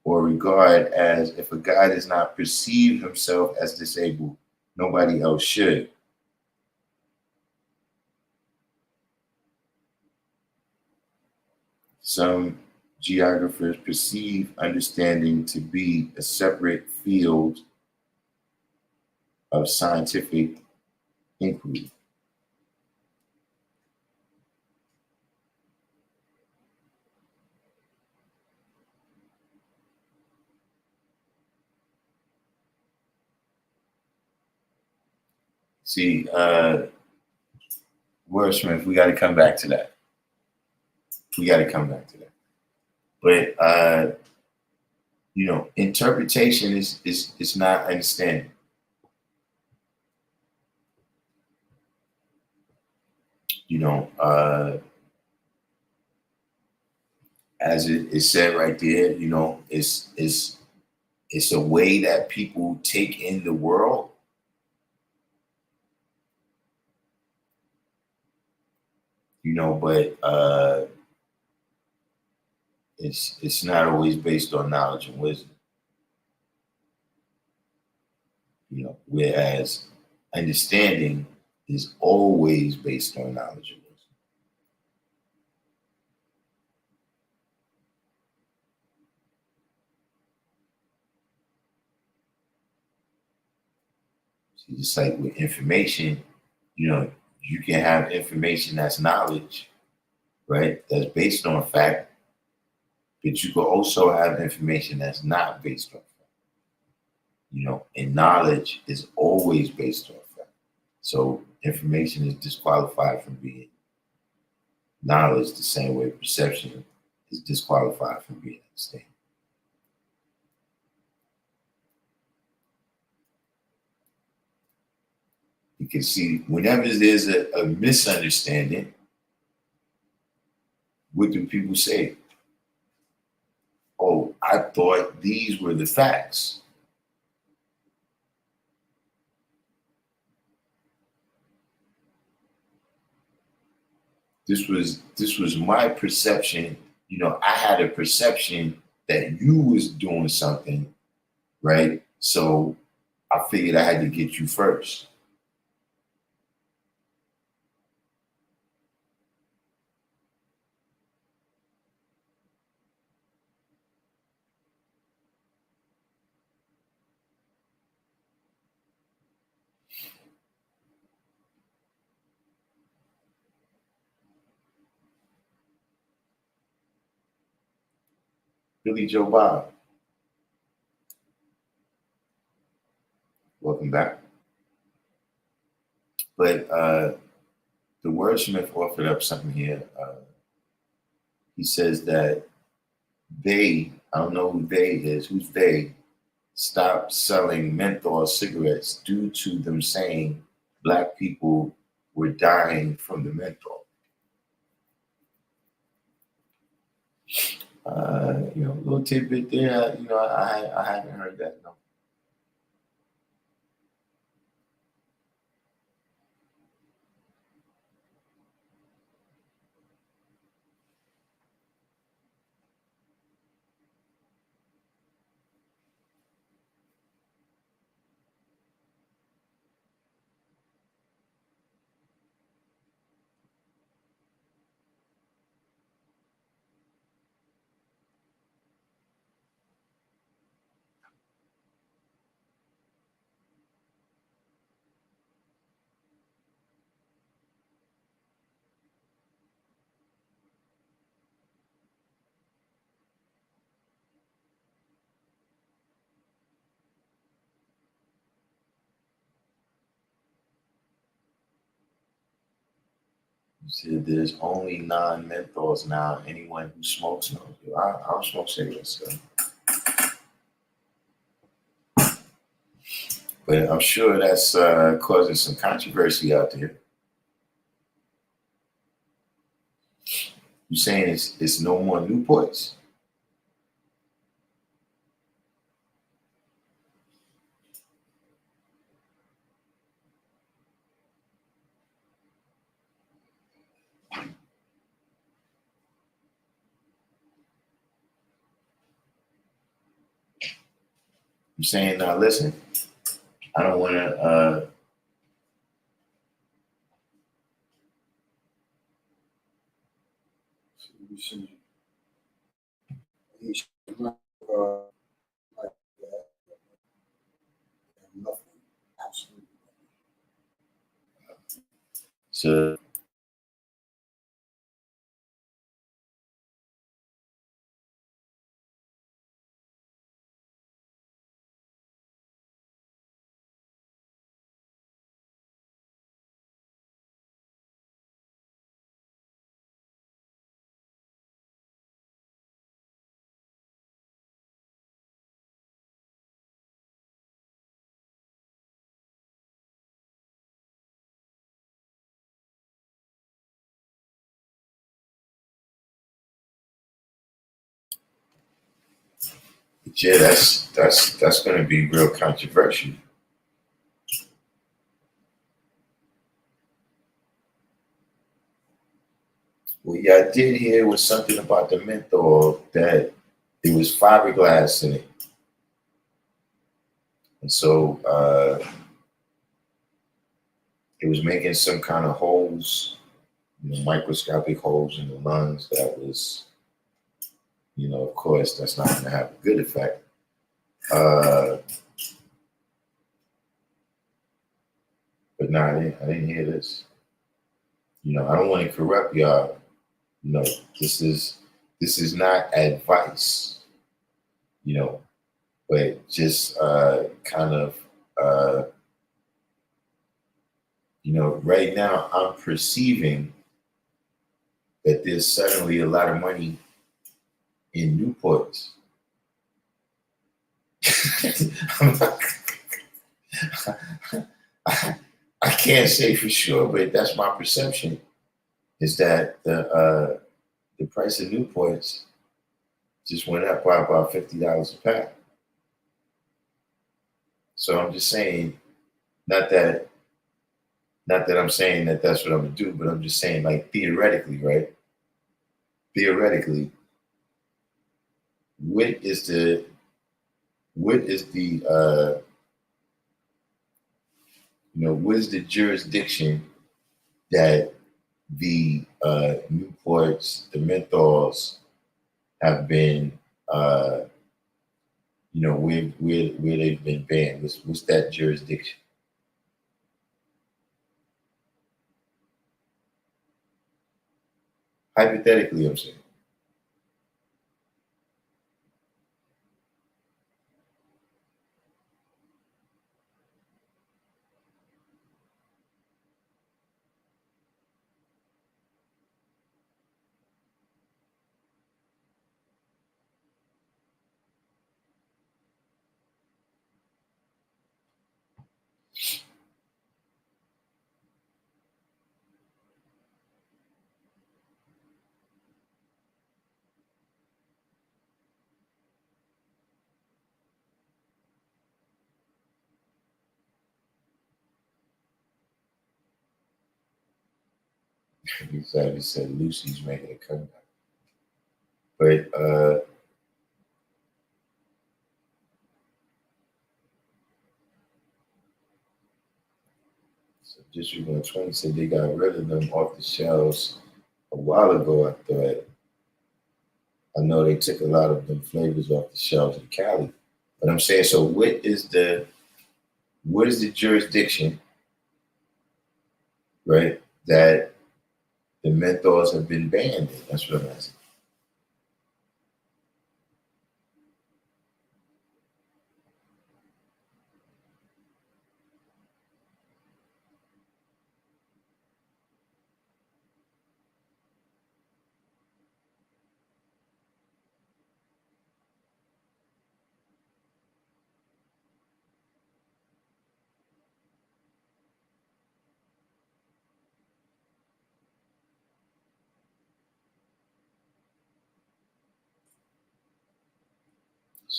or regard as if a guy does not perceive himself as disabled, nobody else should. Some geographers perceive understanding to be a separate field of scientific inquiry. See, Wordsmith, we got to come back to that. We got to come back to that. But interpretation is not understanding. As it is said right there, it's a way that people take in the world. But it's not always based on knowledge and wisdom. Whereas understanding is always based on knowledge and wisdom. See, just like with information, you can have information that's knowledge, right? That's based on fact, but you can also have information that's not based on fact. And knowledge is always based on fact. So information is disqualified from being knowledge the same way perception is disqualified from being understanding. You can see whenever there's a misunderstanding, what do people say? Oh, I thought these were the facts. This was my perception. I had a perception that you was doing something, right? So I figured I had to get you first. Billy Joe Bob, welcome back. But the wordsmith offered up something here. He says that I don't know who they is, who's they, stopped selling menthol cigarettes due to them saying Black people were dying from the menthol. Little tidbit there. I haven't heard that. No. said there's only non-menthols now. Anyone who smokes knows. I don't smoke cigarettes, so. But I'm sure that's causing some controversy out there. You saying it's no more Newports? I'm saying now, listen, I don't want to. He should not like that. Nothing, absolutely. So yeah, that's going to be real controversial. What I did hear was something about the menthol that it was fiberglass in it, and so it was making some kind of holes, microscopic holes in the lungs. That was, of course, that's not going to have a good effect. But no, I didn't hear this. I don't want to corrupt y'all. This is not advice. But just kind of right now I'm perceiving that there's suddenly a lot of money in Newports. I can't say for sure, but that's my perception. Is that the price of Newports just went up by about $50 a pack. So I'm just saying, not that I'm saying that that's what I'm gonna do, but I'm just saying, like, theoretically, right? Theoretically, what is the what is the jurisdiction that the Newports, the menthols have been where they've been banned? What's that jurisdiction? Hypothetically, I'm saying. He said Lucy's making a comeback. But so District 120 said they got rid of them off the shelves a while ago. I know they took a lot of them flavors off the shelves in Cali. But I'm saying, so what is the jurisdiction, right, that the menthols have been banned in? That's what I'm asking.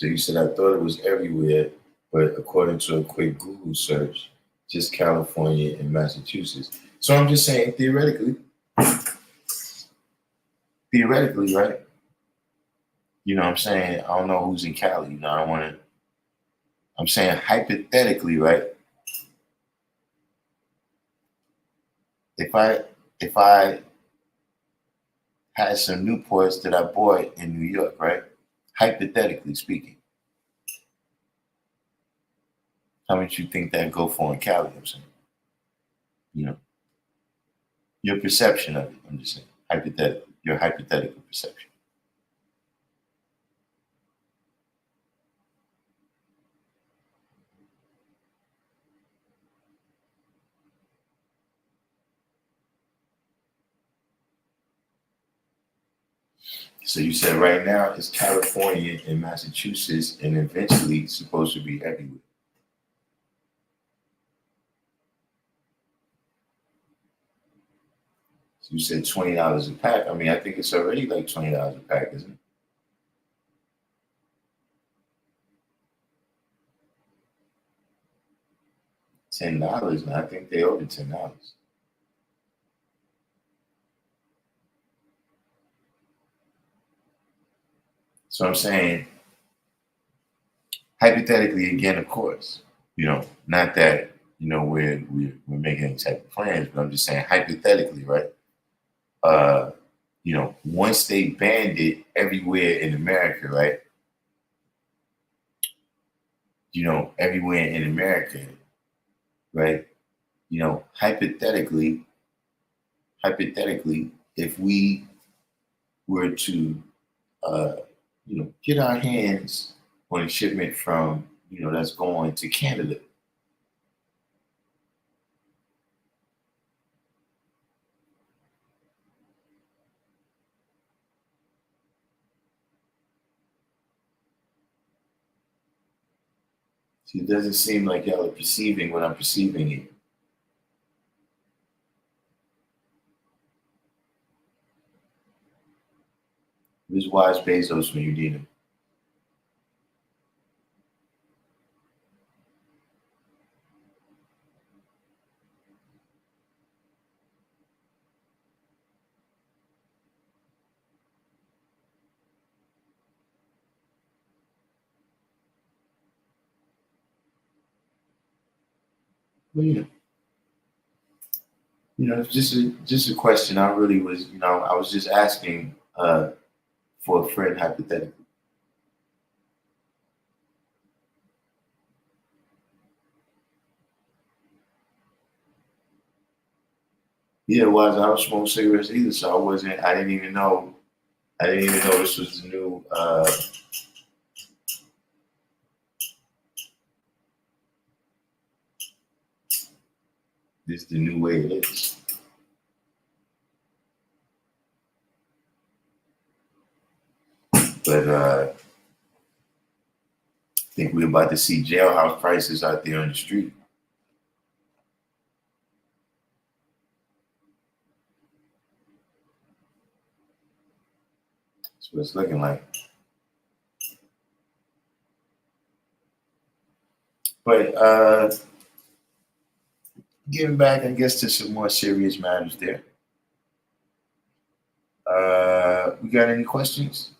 So you said I thought it was everywhere, but according to a quick Google search, just California and Massachusetts. So I'm just saying, theoretically, right? You know what I'm saying? I don't know who's in Cali. You know, I don't want to. I'm saying hypothetically, right? If I had some Newports that I bought in New York, right? Hypothetically speaking, how much you think that go for in Cali? I'm saying, you know, your perception of it. I'm just saying, your hypothetical perception. So you said right now it's California and Massachusetts, and eventually it's supposed to be everywhere. So you said $20 a pack. I mean, I think it's already like $20 a pack, isn't it? $10 now. I think they owe the $10. So I'm saying, hypothetically, again, of course, not that we're making any type of plans, but I'm just saying hypothetically, right? Uh, once they banned it everywhere in America, right? Everywhere in America, right? Hypothetically, if we were to, uh, get our hands on a shipment from, that's going to Canada. See, it doesn't seem like y'all are perceiving what I'm perceiving here. Who's Wise Bezos when you need him? Well, it's just a question. I really was, I was just asking for a friend hypothetically. Yeah, it was. I don't smoke cigarettes either, so I wasn't. I didn't even know. I didn't even know this was the new. This the new way it is. But I think we're about to see jailhouse prices out there on the street. That's what it's looking like. But getting back, I guess, to some more serious matters there. We got any questions?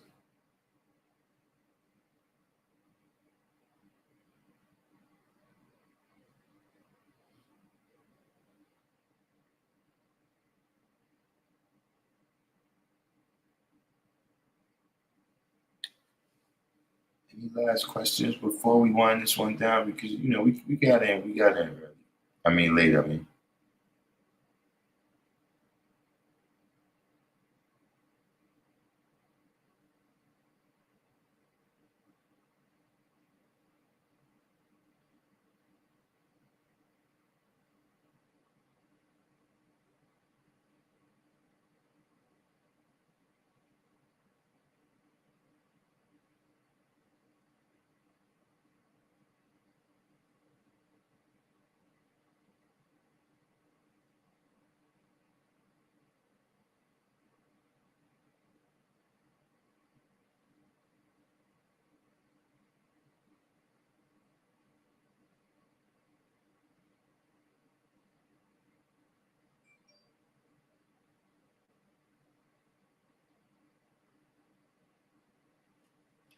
Any last questions before we wind this one down? Because we got in early. I mean late. I mean.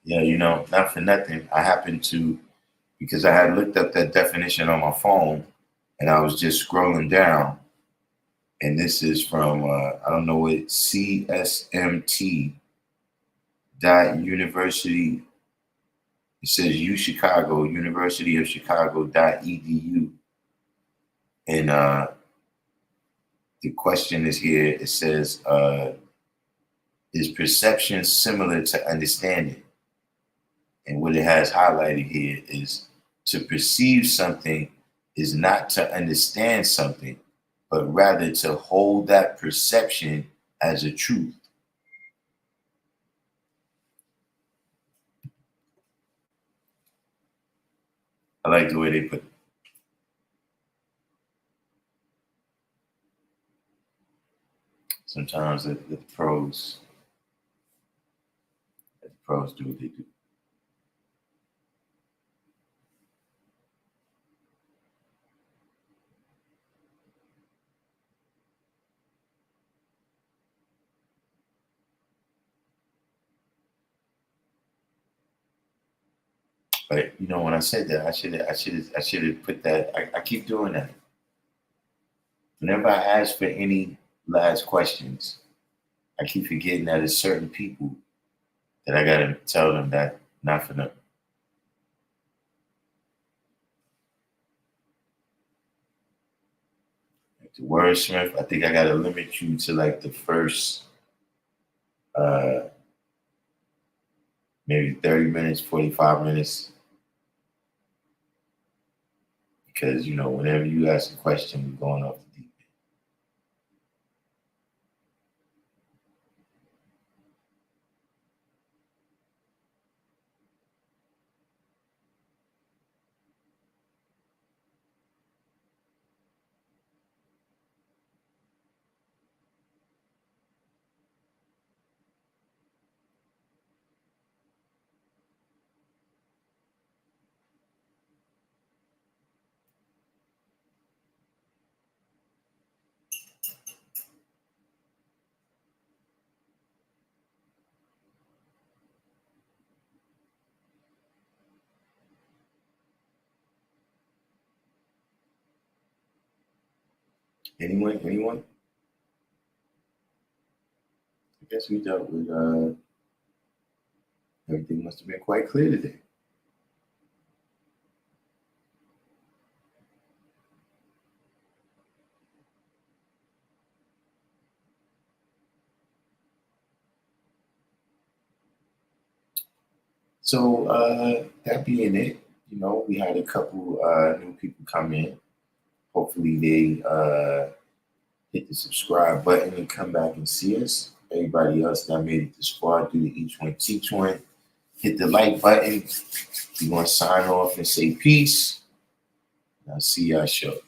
Yeah, not for nothing. I happened to, because I had looked up that definition on my phone and I was just scrolling down. And this is from, I don't know what, CSMT dot university. It says U Chicago, University of Chicago .edu. And the question is here. It says, is perception similar to understanding? And what it has highlighted here is to perceive something is not to understand something, but rather to hold that perception as a truth. I like the way they put it. Sometimes the pros do what they do. But when I said that, I should have put that. I keep doing that. Whenever I ask for any last questions, I keep forgetting that it's certain people that I gotta tell them that not for nothing. Like the wordsmith, I think I gotta limit you to like the first maybe 30 minutes, 45 minutes. Because whenever you ask a question, you're going off the deep end. Anyone? I guess we dealt with everything must have been quite clear today. So that being it, we had a couple new people come in. Hopefully they hit the subscribe button and come back and see us. Everybody else that made it this far, do the each one teach one. Hit the like button. We're going to sign off and say peace. I'll see y'all shortly.